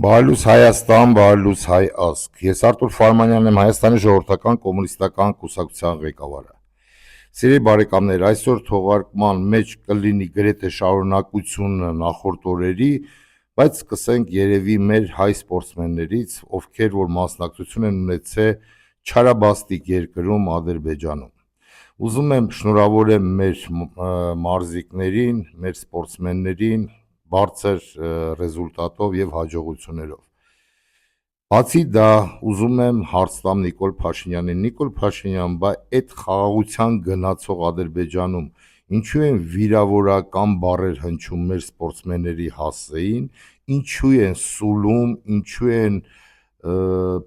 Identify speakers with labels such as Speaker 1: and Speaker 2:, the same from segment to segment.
Speaker 1: Բարելույս Հայաստան, բարելույս հայ ազգ։ Ես Արտուր Ֆարմանյանն եմ, Հայաստանի ժողովրդական կոմունիստական կուսակցության ղեկավարը։ Սիրելի բարեկամներ, այսօր թողարկման մեջ կլինի գրեթե շարունակությունը նախորդ օրերի, բայց սկսենք երևի մեր հայ սպորտսմեններից, ովքեր որ մասնակցություն են ունեցել չարաբաստիկ երկրում Ադրբեջանում։ Ուզում եմ շնորհավորեմ մեր մարզիկներին, մեր սպորտսմեններին բարձր ռեզուլտատով եւ հաջողություններով։ Բացի դա, ուզում եմ հարց տամ Նիկոլ Փաշինյանին։ Նիկոլ Փաշինյան, բա այդ խաղաղության գնացող Ադրբեջանում ինչու են վիրավորական բառեր հնչում մեր սպորտսմենների հասցեին, ինչու են սուլում, ինչու են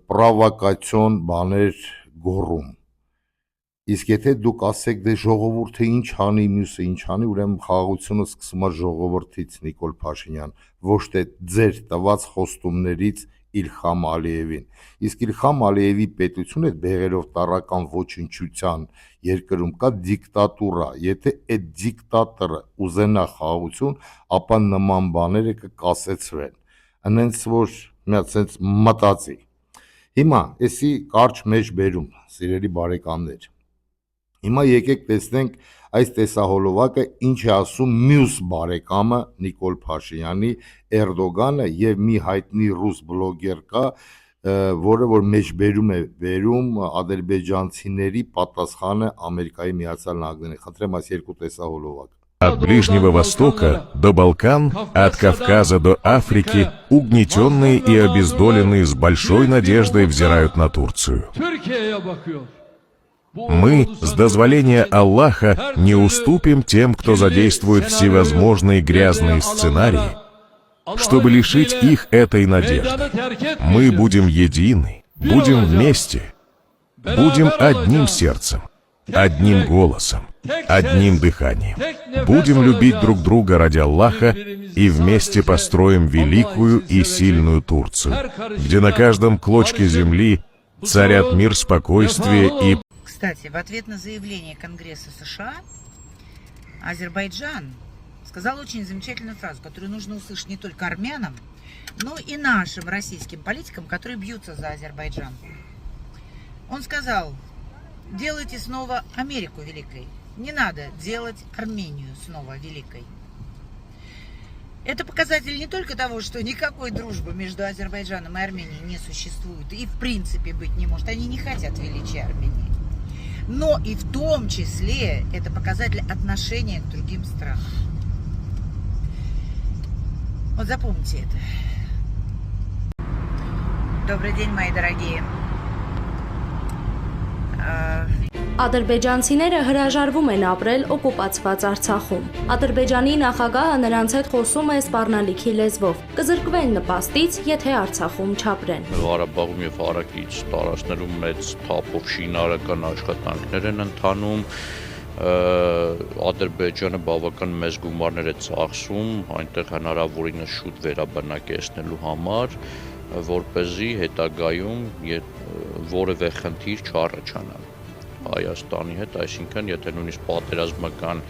Speaker 1: պրովոկացիոն բաներ գոռում։ Իսկ եթե դուք ասեք, դե ժողովուրդը ինչ անի, մյուսը ինչ անի, ուրեմն խաղաղությունը սկսում է ժողովրդից, Նիկոլ Փաշինյան, ոչ թե ձեր տված խոստումներից Իլխամ Ալիևին։ Իսկ Իլխամ Ալիևի պետությունը բեղերով տարրական ոչնչության երկրում կա դիկտատուրա։ Եթե այդ դիկտատորը ուզենա խաղաղություն, ապա նման բաները կկասեցվեն։ Անենց որ մի հատ sense մտածի։ Հիմա էսի կարճ մեջ բերում, սիրելի բարեկամներ։ Հիմա եկեք տեսնենք այս տեսահոլովակը ինչ է ասում մյուս բարեկամը Նիկոլ Փաշինյանի Էրդոգանը եւ մի հայտնի ռուս բլոգեր կա, որը որ մեջբերում է վերում ադրբեջանցիների պատասխանը Ամերիկայի Միացյալ Նահանգների։ Խնդրեմ այս երկու տեսահոլովակը։
Speaker 2: От Ближнего Востока до Балкан, от Кавказа до Африки, угнетенные и обездоленные с большой надеждой взирают на Турцию. Мы, с дозволения Аллаха, не уступим тем, кто задействует всевозможные грязные сценарии, чтобы лишить их этой надежды. Мы будем едины, будем вместе, будем одним сердцем, одним голосом, одним дыханием. Будем любить друг друга ради Аллаха и вместе построим великую и сильную Турцию, где на каждом клочке земли царят мир, спокойствие и...
Speaker 3: Кстати, в ответ на заявление Конгресса США Азербайджан сказал очень замечательную фразу, которую нужно услышать не только армянам, но и нашим российским политикам, которые бьются за Азербайджан. Он сказал: делайте снова Америку великой, не надо делать Армению снова великой. Это показатель не только того, что никакой дружбы между Азербайджаном и Арменией не существует и в принципе быть не может, они не хотят величия Армении, но и в том числе это показатель отношения к другим странам. Вот запомните это. Добрый день, мои дорогие.
Speaker 4: Ադրբեջանցիները հրաժարվում են ապրել օկուպացված Արցախում։ Ադրբեջանի նախագահը նրանց հետ խոսում է սպառնալիքի լեզվով։ Կզրկվեն նպաստից, եթե Արցախում չապրեն։
Speaker 5: Ղարաբաղում եւ հարակից տարածքներում մեծ թափով շինարարական աշխատանքներ են ընթանում։ Ադրբեջանը բավական մեծ գումարներ է ծախսում այնտեղ հնարավորինս շուտ վերաբնակեցնելու համար, որպեսզի հետագայում որևէ խնդիր չառաջանա Հայաստանի հետ, այսինքն եթե նույնիսկ պատերազմական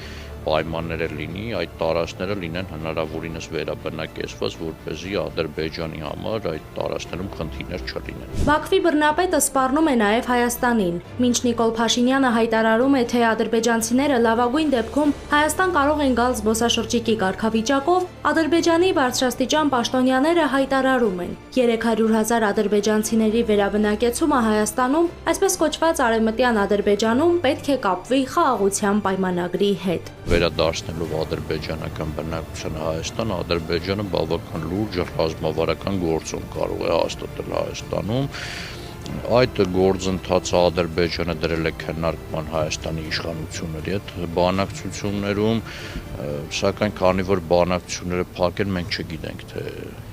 Speaker 5: պայմաններ լինի, այդ տարածքները լինեն հնարավորինս վերաբնակեցված, որպեսզի Ադրբեջանի համար այդ տարածքներում խնդիրներ չլինեն։
Speaker 4: Բաքվի բռնապետը սպառնում է նաև Հայաստանին։ Մինչ Նիկոլ Փաշինյանը հայտարարում է, թե ադրբեջանցիները լավագույն դեպքում Հայաստան կարող են գալ զբոսաշրջիկի կարգավիճակով, Ադրբեջանի բարձրաստիճան պաշտոնյաները հայտարարում են. 300,000 ադրբեջանցիների վերաբնակեցումը Հայաստանում, այսպես կոչված Արևմտյան Ադրբեջանում, պետք է կապվի խաղաղության պայմանագրի հետ։
Speaker 5: Վերադարձնելով ադրբեջանական բնակչությանը Հայաստան, Ադրբեջանը բավական լուրջ ռազմավարական գործոն կարող է հաստատել Հայաստանում։ Այդ գործընթացը Ադրբեջանը դրել է քննարկման Հայաստանի իշխանությունների հետ բանակցություններում, սակայն քանի որ բանակցությունները փակ են, մենք չգիտենք, թե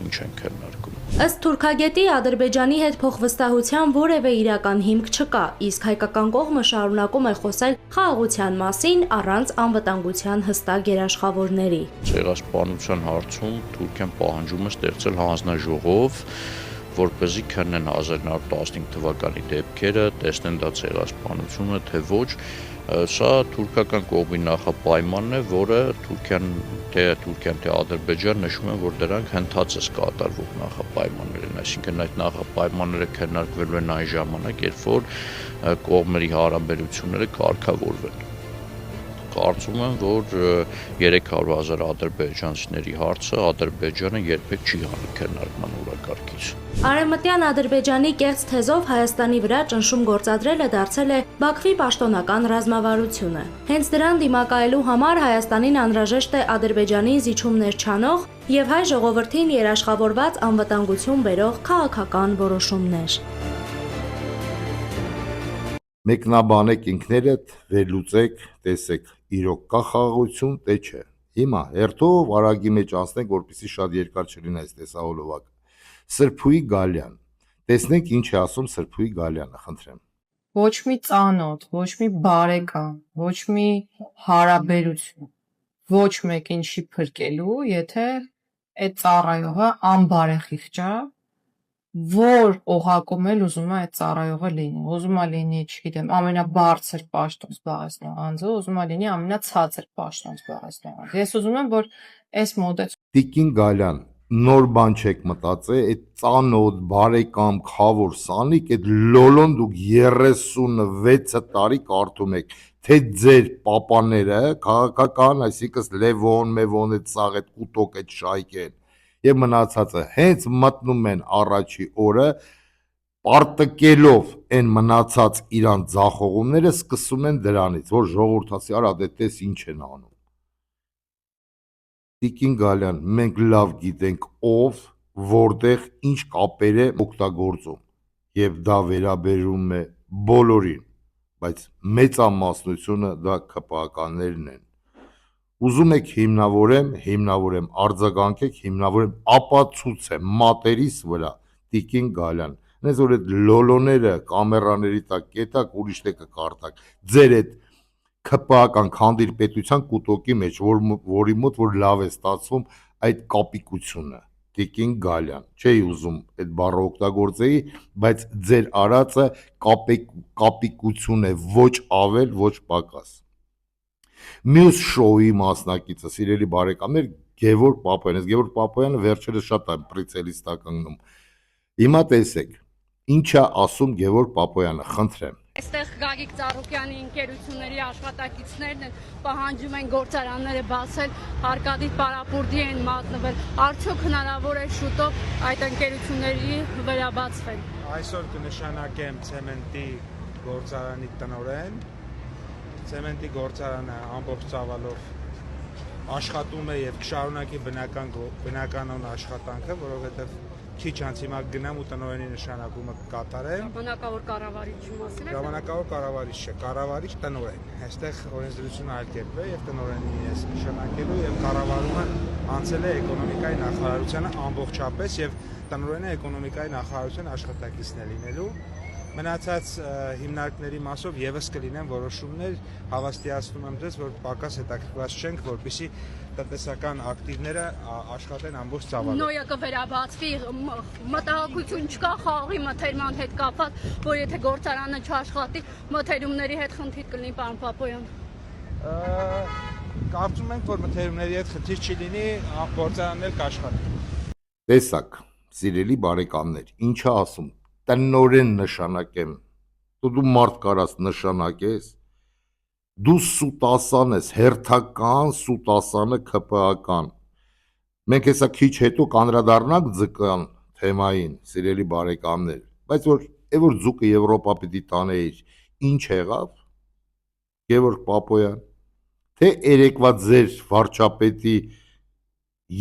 Speaker 5: ինչ են քննարկում։
Speaker 4: Ըստ թուրքագետի Ադրբեջանի հետ փոխվստահության որևէ իրական հիմք չկա, իսկ հայկական կողմը շարունակում է խոսել խաղաղության մասին առանց անվտանգության հստակ երաշխավորների։
Speaker 5: Ցեղասպանության հարցում Թուրքիան պահանջում է ստեղծել հանձնաժողով, որպեսզի քննեն 1915 թվականի դեպքերը, տեսնեն դա ցեղասպանություն է թե ոչ։ Սա թուրքական կողմի նախապայմանն է, որը Թուրքիան թե Ադրբեջան նշում են, որ դրանք հնդածս կատարվող նախապայմաններ այսինքն այդ նախապայմանները քննարկվելու են այն ժամանակ, երբ որ կողմերի հարաբերությունները կարգավորվեն։ Կարծում եմ, որ 300,000 ադրբեջանցիների հարցը Ադրբեջանը երբեք չի հանի քննարկման օրակարգից։
Speaker 4: Արևմտյան Ադրբեջանի կեղծ թեզով Հայաստանի վրա ճնշում գործադրելը դարձել է Բաքվի պաշտոնական ռազմավարությունը։ Հենց դրան դիմակայելու համար Հայաստանին անհրաժեշտ է Ադրբեջանի զիջումներ չանող եւ հայ ժողովրդին երաշխավորված անվտանգություն բերող քաղաքական որոշումներ։
Speaker 1: Մեկնաբանեք ինքներդ, վերլուծեք, տեսեք, իրոք կա խաղաղություն, թե չէ։ Հիմա հերթով արագի մեջ անցնենք, որպեսզի շատ երկար չլինի այս տեսահոլովակը։ Սրբուի Գալյան։ Տեսնենք ինչ է ասում Սրբուի Գալյանը, խնդրեմ։
Speaker 6: Ոչ մի ծանոթ, ոչ մի բարեկամ, ոչ մի հարաբերություն, ոչ մեկին չի փրկելու, եթե այդ ծառայողը անբարեխիղճ է, որ օղակում էլ ուզում է այդ ծառայողը լինի, ուզում է լինի, չգիտեմ, ամենաբարձր պաշտոն զբաղեցնող անձը, ուզում է լինի ամենացածր պաշտոն զբաղեցնող անձը։ Ես ուզում եմ, որ այս մոդեցությունը
Speaker 1: Տիկին Գալյան, նոր բան չեք մտածել, այդ ծանոթ, բարեկամ, խավոր սանիկ, այդ լոլոն դուք 36 տարի կարդում եք, թե ձեր պապաները քաղաքական, այսինքն Լևոն, Մևոն, այդ սաղ, այդ կուտոկ, այդ շայքեն եւ մնացածը հենց մտնում են առաջի օրը պարտկելով այն մնացած իրան ձախողումները սկսում են դրանից, որ ժողովրդացի արա դե տես ինչ են անում։ Տիկին Գալյան, մենք լավ գիտենք ով, որտեղ ինչ կապեր է օգտագործում եւ դա վերաբերում է բոլորին, բայց մեծամասնությունը դա ԿՊԱ-ականներն են։ Ուզում եք հիմնավորեմ, արձագանքեք, հիմնավորեմ, ապացուցեմ մատերիս վրա, Տիկին Գալյան, նես որ այդ լոլոները կամերաների տակ կետակ, ուրիշ թե կկարտակ, ձեր այդ ԿՊԱ-ական քանդիր պետության կուտոկի մեջ, որի մոտ որ լավ է ստացվում այդ կապիկությունը, Տիկին Գալյան, չէի ուզում այդ բառը օգտագործեի, բայց ձեր արածը կապիկություն է, ոչ ավել, ոչ պակաս։ Մյուս շոուի մասնակիցը, սիրելի բարեկամներ, Գևորգ Պապոյան, ես Գևորգ Պապոյանը վերջերս շատ եմ պրիցելիստա կանգնում։ Հիմա տեսեք, ինչ է ասում Գևորգ Պապոյանը, խնդրեմ։
Speaker 7: Այստեղ Գագիկ Ծառուկյանի ընկերությունների աշխատակիցներն են պահանջում են գործարանները բացել, Արկադի պարապուրդի են մատնվել։ Արդյոք հնարավոր է շուտով այդ ընկերությունների վերաբացվեն։
Speaker 8: Այսօր կնշանակեմ ցեմենտի գործարանի տնօրեն։ Ցեմենտի գործարանը ամբողջ ծավալով աշխատում է եւ կշարունակի բնականon աշխատանքը, որովհետեւ քիչ անց հիմա գնամ ու տնօրենի նշանակումը կկատարեմ։
Speaker 7: Ժամանակավոր կառավարիչի մասին է։
Speaker 8: Ժամանակավոր կառավարիչ չէ, կառավարիչ տնօրեն։ Այստեղ օրենսդրությունը այլ կերպ է եւ տնօրենին ես նշանակելու եւ կառավարումը անցել է էկոնոմիկայի նախարարությանը ամբողջապես եւ տնօրենը էկոնոմիկայի նախարարության աշխատակիցն է լինելու։ Մնացած հիմնարկների մասով եւս կլինեն որոշումներ, հավաստիացնում եմ ձեզ, որ պակաս հետաքրքրված չենք, որպեսզի տնտեսական ակտիվները աշխատեն ամբողջ ծավալով։
Speaker 7: Նոյը կվերաբացվի, մտահոգություն չկա խաղի մթերման հետ կապված, որ եթե գործարանը չաշխատի, մթերումների հետ խնդիր կլինի, պարոն Պապոյան։
Speaker 8: Կարծում ենք, որ մթերումների հետ խնդիր չի լինի, գործարաններ կաշխատեն։
Speaker 1: Տեսակ, սիրելի բարեկամներ, ինչ է ասում, տնօրեն նշանակեմ, դու մարդ կարաս նշանակես, դու սուտասան ես, հերթական սուտասանը ԿՊԱ-ական։ Մենք հեսա քիչ հետո կանդրադառնանք ձկան թեմային, սիրելի բարեկամներ, բայց որ ձուկը Եվրոպա պիտի տանեիր, ինչ եղավ, Գևորգ Պապոյան, թե երեկվա ձեր վարչապետի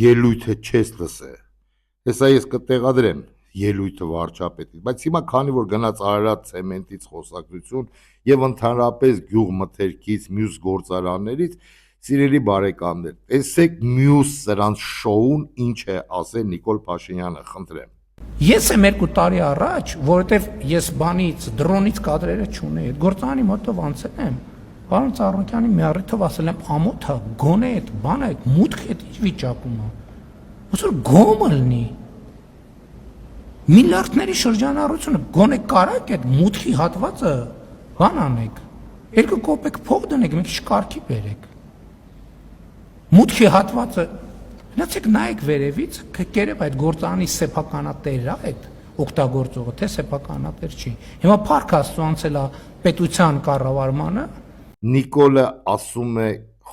Speaker 1: ելույթը չես լսել, հեսա ես կտեղադրեմ ելույթը վարչապետի, բայց հիմա քանի որ գնաց Արարատ ցեմենտից խոսակցություն եւ ընդհանրապես գյուղմթերքից, մյուս գործարաններից, սիրելի բարեկամներ, տեսեք մյուս սրանց շոուն ինչ է ասել Նիկոլ Փաշինյանը, խնդրեմ։
Speaker 9: Ես եմ 2 տարի առաջ, որովհետեւ ես բանից, դրոնից կադրերը չունեի, այդ գործարանի մոտով անցել եմ, պարոն Ծառուկյանի մի առիթով ասել եմ ամոթա, գոնե այդ բանը, այդ մուտքը այդ ինչ վիճակում է։ Ոնց որ գոմը լինի։ Միլիարդների շրջանառությունը գոնե կարակ այդ մուտքի հատվածը բան անեք, 2 կոպեկ փող դնեք, մի քիչ կարգի բերեք։ Մուտքի հատվածը, գնացեք նայեք վերևից, կերև այդ գործարանի սեփականատերն է այդ օգտագործողը, թե սեփականատեր չի։ Հիմա Փառք Աստծո անցել է պետության կառավարմանը,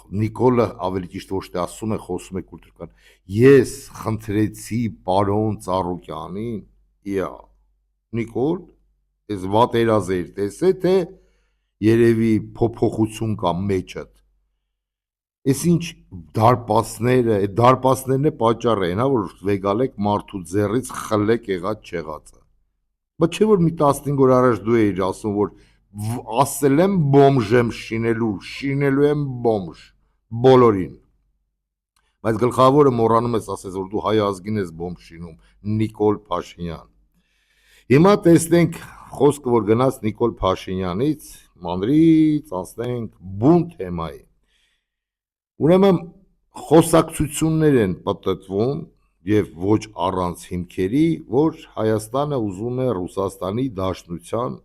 Speaker 1: Նիկոլը ավելի ճիշտ ոչ թե ասում է, խոսում է կուլտուրական։ Ես խնդրեցի պարոն Ծառուկյանին, Նիկոլ, այս վատերազեր տեսե, թե երևի փոփոխություն կա մեջդ։ Այս ինչ դարպասները, այդ դարպասներն է պատճառը են, հա, որ վեգալ եք մարդու ձեռից խլեք եղած չեղածը։ Բայց չէ որ մի 15 օր առաջ դու էիր ասում, որ ասել եմ բոմժ եմ շինելու եմ բոմժ բոլորին։ Բայց գլխավորը մոռանում ես ասես, որ դու հայ ազգին ես բոմժ շինում, Նիկոլ Փաշինյան։ Հիմա տեսնենք խոսքը, որ գնաց Նիկոլ Փաշինյանից, մանրից անցնենք բուն թեմայի։ Ուրեմն խոսակցություններ են պատտվում եւ ոչ առանց հիմքերի, որ Հայաստանը ուզում է Ռուսաստանի Դաշնության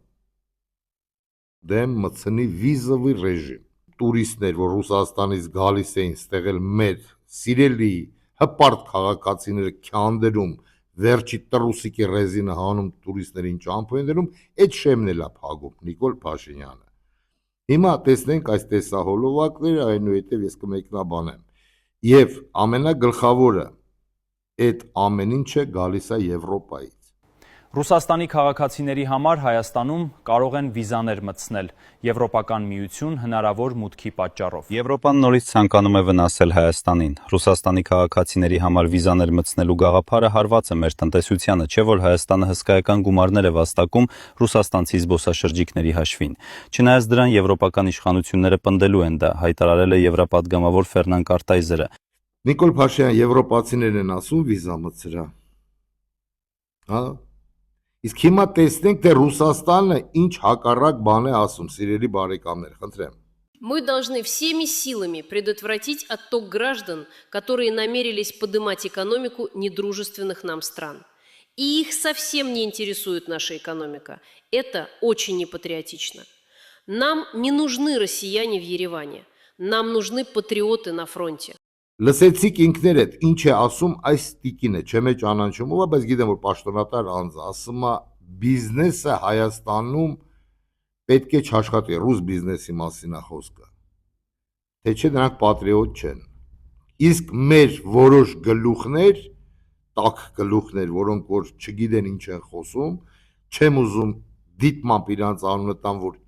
Speaker 1: դեմ մտցնի վիզովի ռեժիմ։ Տուրիստներ, որ Ռուսաստանից գալիս էին, ստեղել մեր սիրելի հպարտ քաղաքացիները քանդերում, վերջի տրուսիկի ռեզինը հանում տուրիստներին ճամփոյներում, այդ շեմն էլ է փագում Նիկոլ Փաշինյանը։ Հիմա տեսնենք այս տեսահոլովակները, այնուհետև ես կմեկնաբանեմ։ Եվ ամենագլխավորը, այդ ամեն ինչը գալիս է Եվրոպայից։
Speaker 10: Ռուսաստանի քաղաքացիների համար Հայաստանում կարող են վիզաներ մտցնել Եվրոպական միություն հնարավոր մուտքի պատճառով։
Speaker 11: Եվրոպան նորից ցանկանում է վնասել Հայաստանին։ Ռուսաստանի քաղաքացիների համար վիզաներ մտցնելու գաղափարը հարված է մեր տնտեսությանը, չէ՞ որ Հայաստանը հսկայական գումարներ է վաստակում ռուսաստանցի զբոսաշրջիկների հաշվին։ Չնայած դրան եվրոպական իշխանությունները պնդելու են դա, հայտարարել է Եվրապատգամավոր Ֆերնան Կարտայզերը։
Speaker 1: Նիկոլ Փաշինյան, եվրոպացիներն են ասում վիզա մտցրա։ Հա։ Իսկ հիմա տեսնենք, թե Ռուսաստանը ինչ հակառակ բան է ասում, սիրելի բարեկամներ, խնդրեմ։
Speaker 12: Мы должны всеми силами предотвратить отток граждан, которые намерились поднимать экономику недружественных нам стран. И их совсем не интересует наша экономика. Это очень непатриотично. Нам не нужны россияне в Ереване. Нам нужны патриоты на фронте.
Speaker 1: Լսեցիք ինքներդ ինչ է ասում այս տիկինը, չեմ ճանաչում, բայց գիտեմ որ պաշտոնատար անձ ասում է բիզնեսը Հայաստանում պետք է չաշխատի, ռուս բիզնեսի մասին է խոսքը։ Թե չէ նրանք պատրիոտ չեն։ Իսկ մեր որոշ գլուխներ, տաք գլուխներ, որոնք որ չգիտեն ինչ են խոսում, չեմ ուզում դիտմամբ իրանց անունը տան, որ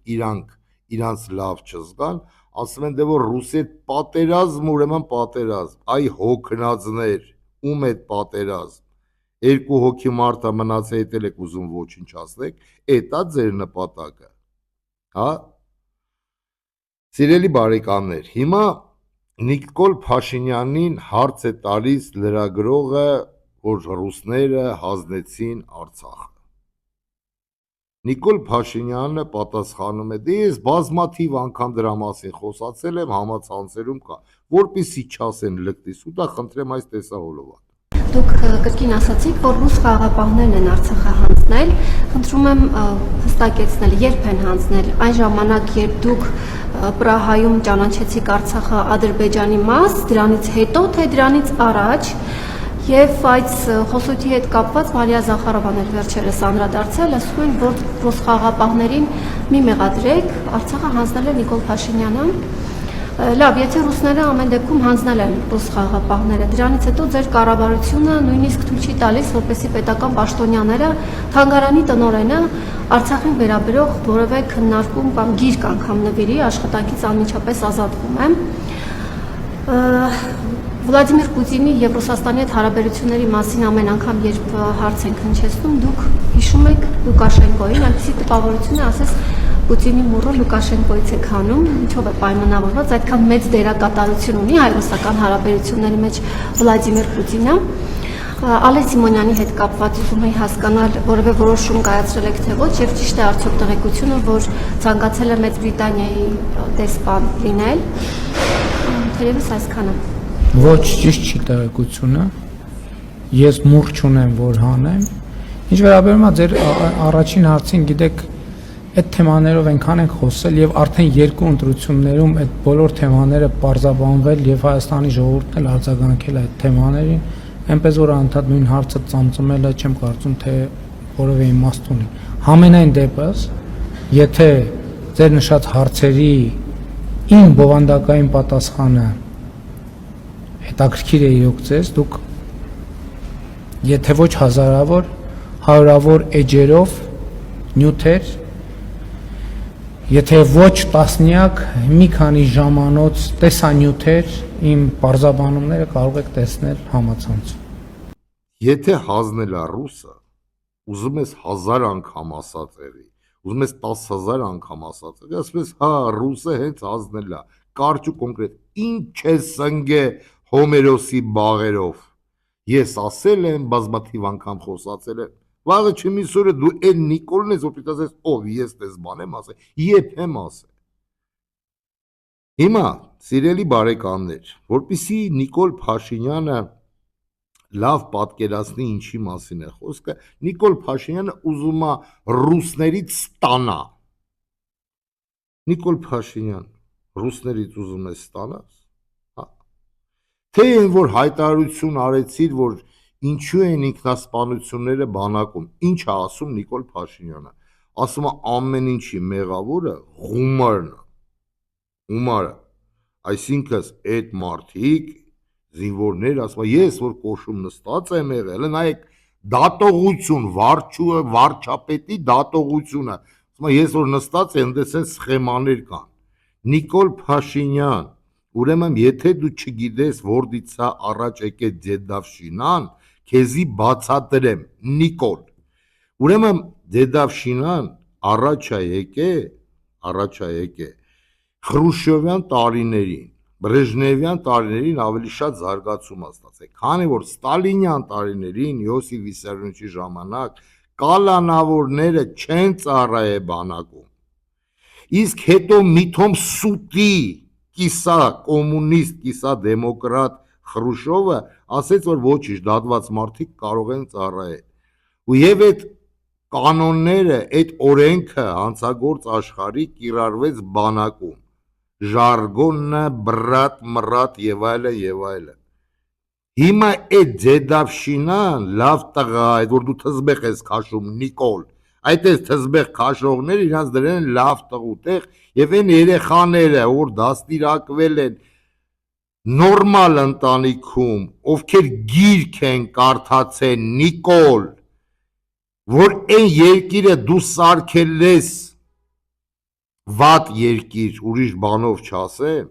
Speaker 1: իրանց լավ չզգան, ասում են դե որ ռուսի հետ պատերազմ, ուրեմն պատերազմ, այ հոգնածներ, ում հետ պատերազմ, երկու հոգի մարդը մնաց հետել եք ուզում ոչնչացնեք, էտա ձեր նպատակը, հա, սիրելի բարեկամներ, հիմա Նիկոլ Փաշինյանին հարց է տալիս լրագրողը, որ ռուսները հանձնեցին Արցախը։ Նիկոլ Փաշինյանը պատասխանում է, դե ես բազմաթիվ անգամ դրա մասին խոսացել եմ, համացանցերում կա, որպեսզի չասեն լկտիս, ու դա խնդրեմ այս տեսահոլովակը։
Speaker 13: Դուք կրկին ասացիք, որ ռուս խաղաղապահներն են Արցախը հանձնել, խնդրում եմ հստակեցնել, երբ են հանձնել, այն ժամանակ, երբ դուք Պրահայում ճանաչեցիք Արցախը Ադրբեջանի մաս, դրանից հետո, թե դրանից առաջ, Եվ այս խոսույթի հետ կապված Մարիա Զախարովան էլ վերջերս անդրադարձել, ասում են, որ ռուս խաղաղապահներին մի մեղադրեք, Արցախը հանձնել է Նիկոլ Փաշինյանը։ Լավ, եթե ռուսները ամեն դեպքում հանձնել են ռուս խաղաղապահները, դրանից հետո ձեր կառավարությունը նույնիսկ թույլ չի տալիս, որպեսզի պետական պաշտոնյաները թանգարանի տնօրենը Արցախին վերաբերող որևէ քննարկում կամ գիրք անգամ նվիրի, աշխատանքից անմիջապես ազատվում է։ Վլադիմիր Պուտինի եւ Ռուսաստանի հետ հարաբերությունների մասին ամեն անգամ երբ հարց ենք հնչեցնում, դուք հիշում եք Լուկաշենկոին, այնպեսի տպավորություն է, ասես Պուտինի մուրը Լուկաշենկոից եք հանում, ինչով է պայմանավորված, այդքան մեծ դերակատարություն ունի հայ-ռուսական հարաբերությունների մեջ Վլադիմիր Պուտինը։ Ալեն Սիմոնյանի հետ կապված ուզում եի հասկանալ, որևէ որոշում կայացրել եք թե ոչ, եւ ճիշտ է արդյոք տեղեկությունը, որ ցանկացել է Մեծ Բրիտանիայի դեսպան լինել։ Թերևս այսքանը։
Speaker 9: Ոչ ճիշտ չի տեղեկությունը, ես մուռ չունեմ, որ հանեմ, ինչ վերաբերում է ձեր առաջին հարցին, գիտեք, այդ թեմաներով այնքան ենք խոսել և արդեն երկու ընտրություններում այդ բոլոր թեմաները պարզաբանվել և Հայաստանի ժողովուրդն էլ արձագանքել այդ թեմաներին, այնպես որ անդադ նույն հարցը ծամծմելը չեմ կարծում, թե որևէ իմաստ ունի։ Համենայն դեպս, եթե ձեր նշած հարցերի իմ բովանդակային պատասխանը հետաքրքիր է իրոք ձեզ, դուք եթե ոչ հազարավոր, հարյուրավոր էջերով նյութեր, եթե ոչ տասնյակ, մի քանի ժամանոց տեսանյութեր իմ պարզաբանումները կարող եք տեսնել համացանցում։
Speaker 1: Եթե հանձնել է ռուսը, ուզում ես 1000 անգամ ասած եղի, ուզում ես 10,000 անգամ ասած եղի, ասում ես հա, ռուսը հենց հանձնել է, կարճ ու կոնկրետ, ինչ է սնգե Հոմերոսի բաղերով, ես ասել եմ, բազմաթիվ անգամ խոսացել եմ, վաղը չմիս օրը դու էլ Նիկոլն ես, որ պիտի ասես, ով ես տես բան եմ ասել, եփեմ ասել։ Հիմա, սիրելի բարեկամներ, որպեսզի Նիկոլ Փաշինյանը լավ պատկերացնի ինչի մասին է խոսքը, Նիկոլ Փաշինյանը ուզում է ռուսներից ստանա։ Նիկոլ Փաշինյան, ռուսներից ուզում է ստանաս, հա։ Թե են, որ հայտարարություն արեցիր, որ ինչու են ինքնասպանությունները բանակում, ինչ է ասում Նիկոլ Փաշինյանը, ասում է ամեն ինչի մեղավորը Ղումարն է, Ղումարը, այսինքն այդ մարդիկ զինվորներ, ասում է, ես որ կոշում նստած եմ եղել, նայեք դատողություն, վարչապետի դատողությունը, ասում է, ես որ նստած եմ, դեսեն սխեմաներ կան, Նիկոլ Փաշինյան, ուրեմն եթե դու չգիտես որդից է առաջ եկել Դեդավշինան, քեզի բացատրեմ, Նիկոլ, ուրեմն Դեդավշինան առաջ է եկել Խրուշչովյան տարիներին, Բրեժնևյան տարիներին ավելի շատ զարգացում է ստացել, քանի որ Ստալինյան տարիներին Յոսիֆ Վիսարիոնովիչի ժամանակ կալանավորները չեն ծառայել բանակում, իսկ հետո միտոմ սուտի կիսա կոմունիստ, կիսա դեմոկրատ Խրուշչովը ասեց, որ ոչինչ, դատված մարդիկ կարող են ծառայել, ու եւ այդ կանոնները, այդ օրենքը հանցագործ աշխարհի կիրառվեց բանակում, ժարգոնը, բրատ, մռատ եւ այլն եւ այլն։ Հիմա այդ Դեդավշինան լավ տղա է, որ դու թզբեղ ես քաշում Նիկոլ, այդ էս թզբեղ քաշողները իրանց դրել են լավ տղուտեղ եւ այն երեխաները, որ դաստիարակվել են նորմալ ընտանիքում, ովքեր գիրք են կարդացել Նիկոլ, որ այն երկիրը դու սարքել ես վատ երկիր, ուրիշ բանով չասեմ,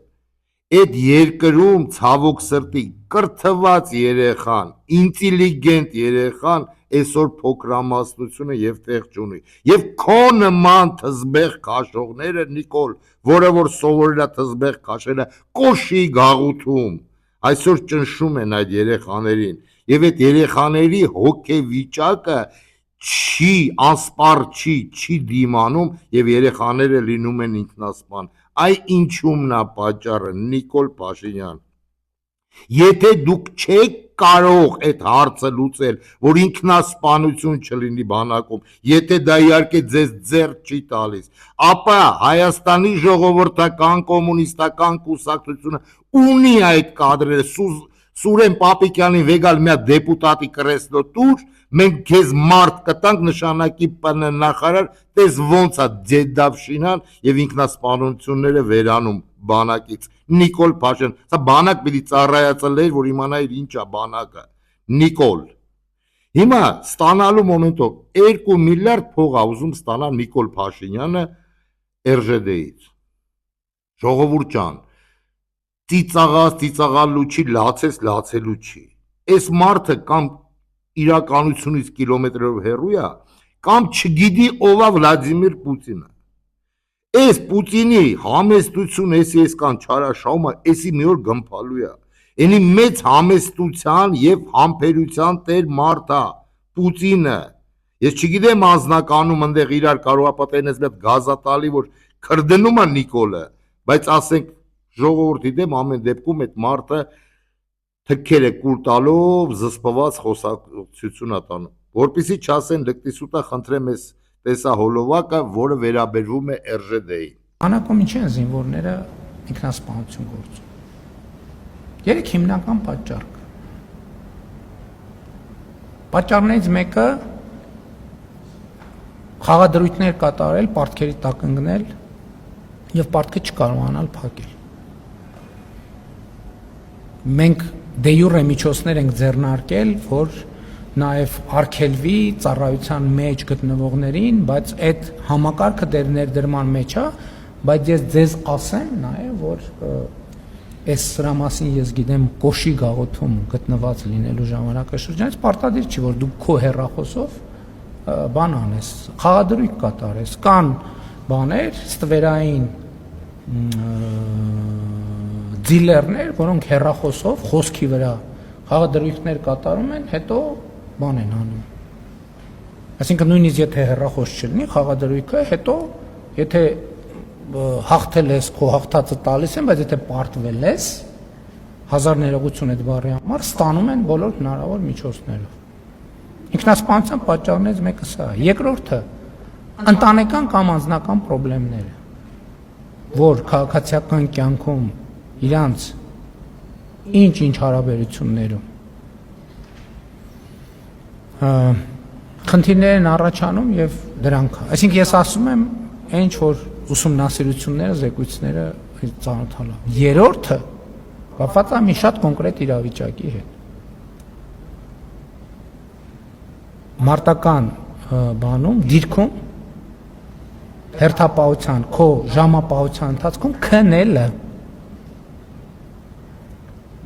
Speaker 1: այդ երկրում ցավոք սրտի կրթված երեխան, ինտելիգենտ երեխան այսօր փոքրամասնությունը եւ տեղ չունի։ Եվ քո նման թզբեղ քաշողները Նիկոլ, որը որ սովորել է թզբեղ քաշելը կոշի գաղութում, այսօր ճնշում են այդ երեխաներին եւ այդ երեխաների հոգեվիճակը անսպառ չի դիմանում եւ երեխաները լինում են ինքնասպան։ Այ ինչումն է պատճառը Նիկոլ Փաշինյան։ Եթե դուք չեք կարող այդ հարցը լուծել, որ ինքնասպանություն չլինի բանակում, եթե դա իհարկե ձեզ ձեռք չի տալիս, ապա Հայաստանի ժողովրդական կոմունիստական կուսակցությունը ունի այդ կադրերը, Սուրեն Պապիկյանին վեգալ մի դեպուտատի կրեսնո տուր, մենք քեզ մարդ կտանք նշանակի ՊՆ նախարար, տես ոնց է Դեդավշինան եւ ինքնասպանությունները վերանում բանակից։ Նիկոլ Փաշինյան, սա բանակ պիտի ծառայացել էր, որ իմանայր ինչ է բանակը։ Նիկոլ։ Հիմա ստանալու մոմենտով 2 միլիարդ փող է ուզում ստանալ Նիկոլ Փաշինյանը ՌԺԴ-ից։ Ժողովուրդ ջան, ծիծաղալու չի, լացելու չի։ Այս մարդը կամ իրականությունից կիլոմետրերով հեռու է, կամ չգիտի ով է Վլադիմիր Պուտինը։ Այս Պուտինի համեստություն, այս կան չարաշահումը, էսի մի օր գմփալու է։ Էնի մեծ համեստության եւ համբերության տեր մարդ է Պուտինը։ Ես չգիտեմ անձնականում ընդեղ իրար կարող է պատերնես մեծ գազատալի, որ քրդնում է Նիկոլը, բայց ասենք ժողովրդի դեմ ամեն դեպքում այդ մարդը թքերը կուլ տալով զսպված խոսակցություն է տանում, որպեսզի չասեն լկտիսուտա խնդրեմ ես տեսա հոլովակը, որը վերաբերվում է ՌԺԴ-ի։
Speaker 9: Բանակում ինչ են զինվորները ինքնասպանություն գործում։ 3 հիմնական պատճառ կա։ Պատճառներից մեկը խաղադրույքներ կատարել, պարտքերի տակ ընկնել եւ պարտքը չկարողանալ փակել։ Մենք դե յուրե միջոցներ ենք ձեռնարկել, որ նաև արգելվի ծառայության մեջ գտնվողներին, բայց այդ համակարգը դեր ներդրման մեջ է, բայց ես ձեզ ասեմ նաև, որ այս սրա մասին ես գիտեմ Կոշի գաղութում գտնված լինելու ժամանակաշրջանից պարտադիր չի, որ դու քո հեռախոսով բան անես, խաղադրույք կատարես, կան բաներ, ստվերային դիլերներ, որոնք հեռախոսով խոսքի վրա խաղադրույքներ կատարում են, հետո բան են անում։ Այսինքն նույնիսկ եթե հեռախոս չլինի, խաղադրույքը հետո եթե հաղթել ես, քո հաղթածը տալիս են, բայց եթե պարտվել ես, հազար ներողություն այդ բառի համար, ստանում են բոլոր հնարավոր միջոցներով։ Ինքնասպանության պատճառներից մեկը սա է։ Երկրորդը ընտանեկան կամ անձնական խնդիրները, որ քաղաքացիական կյանքում իրանց ինչ հարաբերություններում խնդիրներ են առաջանում եւ դրանք, այսինքն ես ասում եմ, ինչ որ ուսումնասիրությունները, զեկույցները ծանոթալով։ Երրորդը կապված է մի շատ կոնկրետ իրավիճակի հետ։ Մարտական բանում, դիրքում հերթապահության, քո ժամապահության ընթացքում քնելը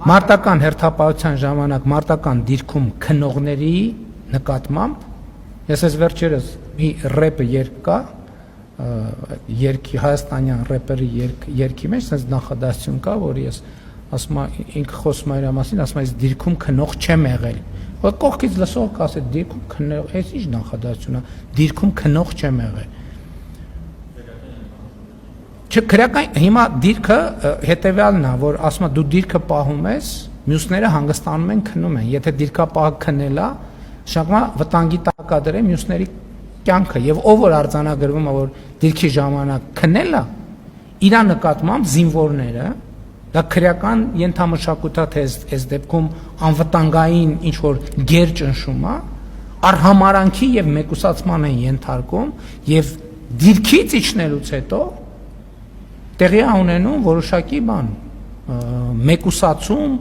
Speaker 9: մարտական հերթապահության ժամանակ մարտական դիրքում քնողների նկատմամբ ես այս վերջերս մի ռեպը երկ կա երկի հայաստանյան ռեպերի երկի մեջ sense նախադասություն կա, որ ես ասում եմ ինքը խոսում է իր մասին, ասում եմ ես դիրքում քնող չեմ եղել։ Որ կողքից լսող կասի դիրքում քնող, այս ինչ նախադասություն է, դիրքում քնող չեմ եղել։ Չքրական հիմա դիրքը հետեւյալն է, որ ասում է դու դիրքը պահում ես, մյուսները հանգստանում են քնում են։ Եթե դիրքապահը քնելա, շակմա վտանգի տակ է դրել մյուսների կյանքը եւ ով որ արձանագրվում է որ դիրքի ժամանակ քնելա, իր նկատմամբ զինվորները դա քրեական ենթամշակութա թե այս դեպքում անվտանգային ինչ որ գեր ճնշում է, արհամարանքի եւ մեկուսացման են ենթարկում եւ դիրքից իջնելուց հետո տեղի ունենում որոշակի բան մեկուսացում,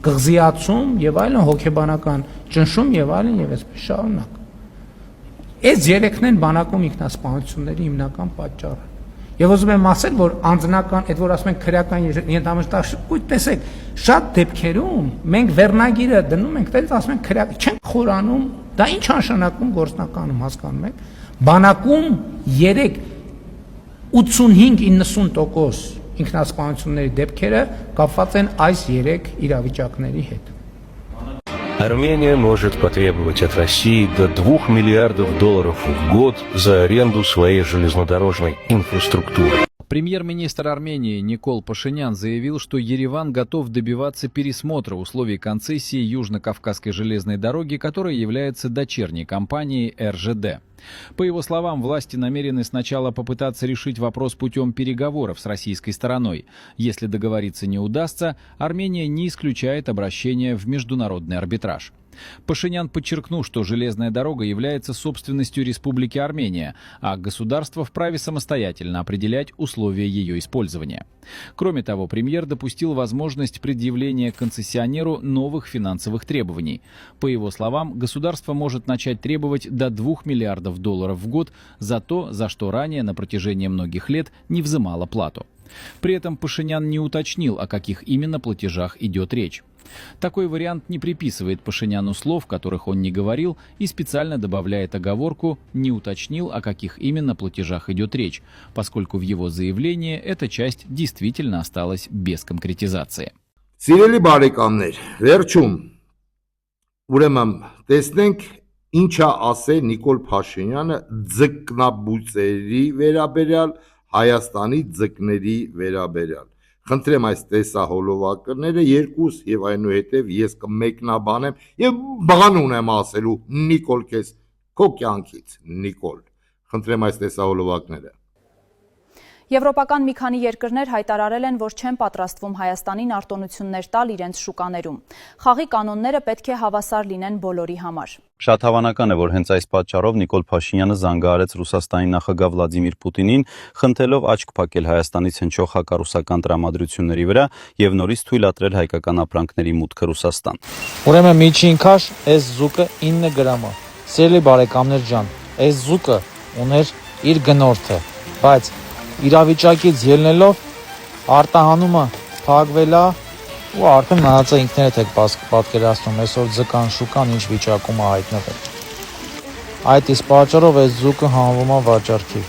Speaker 9: գղզիացում եւ այլն հոգեբանական ճնշում եւ այլն եւ այսպես շարունակ։ Այս երեքն են բանակում ինքնասպանությունների հիմնական պատճառը։ Եվ ուզում եմ ասել, որ անձնական, այդ որ ասում են քրեական ենթամշակույթ, տեսեք, շատ դեպքերում մենք վերնագիրը դնում ենք, տենց ասում ենք քրեական, չենք խորանում, դա ինչ նշանակում գործնականում հասկանում եք։ Բանակում 85-90% ինքնասպանությունների դեպքերը կապված են այս 3 իրավիճակների հետ։
Speaker 14: Армения может потребовать от России до $2 миллиардов в год за аренду своей железнодорожной инфраструктуры.
Speaker 15: Премьер-министр Армении Никол Пашинян заявил, что Ереван готов добиваться пересмотра условий концессии Южно-Кавказской железной дороги, которая является дочерней компанией РЖД. По его словам, власти намерены сначала попытаться решить вопрос путем переговоров с российской стороной. Если договориться не удастся, Армения не исключает обращение в международный арбитраж. Пашинян подчеркнул, что железная дорога является собственностью Республики Армения, а государство вправе самостоятельно определять условия ее использования. Кроме того, премьер допустил возможность предъявления концессионеру новых финансовых требований. По его словам, государство может начать требовать до $2 миллиардов в год за то, за что ранее на протяжении многих лет не взимало плату. При этом Пашинян не уточнил, о каких именно платежах идет речь. Такой вариант не приписывает Пашиняну слов, которых он не говорил, и специально добавляет оговорку «не уточнил, о каких именно платежах идет речь», поскольку в его заявлении эта часть действительно осталась без конкретизации.
Speaker 1: Սիրելի բարեկամներ, վերջում ուրեմն տեսնենք ինչա ասե Նիկոլ Փաշինյանը ձկնաբույծերի վերաբերյալ, Հայաստանի ձկների վերաբերյալ։ Խնդրեմ այս տեսահոլովակները երկուս եւ այնուհետեւ ես կմեկնաբանեմ եւ բան ունեմ ասելու Նիկոլ քեզ քո կյանքից Նիկոլ։ Խնդրեմ այս տեսահոլովակները։
Speaker 10: Եվրոպական մի քանի երկրներ հայտարարել են, որ չեն պատրաստվում Հայաստանին արտոնություններ տալ իրենց շուկաներում։ Խաղի կանոնները պետք է հավասար լինեն բոլորի համար։
Speaker 11: Շատ հավանական է, որ հենց այս պատճառով Նիկոլ Փաշինյանը զանգահարեց Ռուսաստանի նախագահ Վլադիմիր Պուտինին, խնդրելով աչք փակել Հայաստանից հնչող հակառուսական տրամադրությունների վրա եւ նորից թույլատրել հայկական ապրանքների մուտքը Ռուսաստան։
Speaker 16: Ուրեմն միջին քաշ այս զուկը 9 գրամ է։ Սիրելի բարեկամներ ջան, այս զուկը ուներ իր գնորդը, բայց իրավիճակից ելնելով արտահանումը փակվել է ու արդեն մնացա ինքներդ եք պատկերացնում այսօր ձկան շուկան ինչ վիճակում է հայտնվել։ Այդ իսկ պատճառով այս զուկը հանվում է վաճառքի։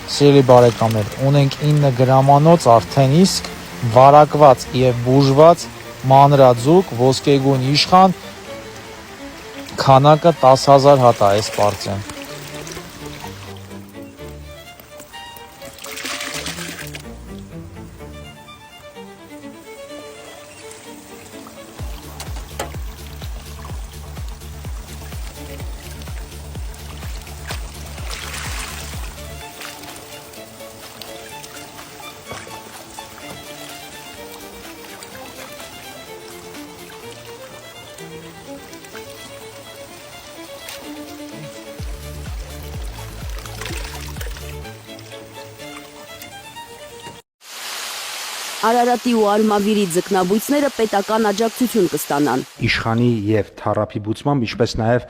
Speaker 16: Սիրելի բարեկամներ, ունենք 9 գրամանոց արդեն իսկ վարակված եւ բուժված մանրաձուկ, ոսկեգույն իշխան, քանակը 10,000 հատ է այս պարծեն։
Speaker 17: Արարատի ու Արմավիրի ձկնաբույծները պետական աջակցություն կստանան։
Speaker 8: Իշխանի եւ թառափի բուծմամբ, ինչպես նաեւ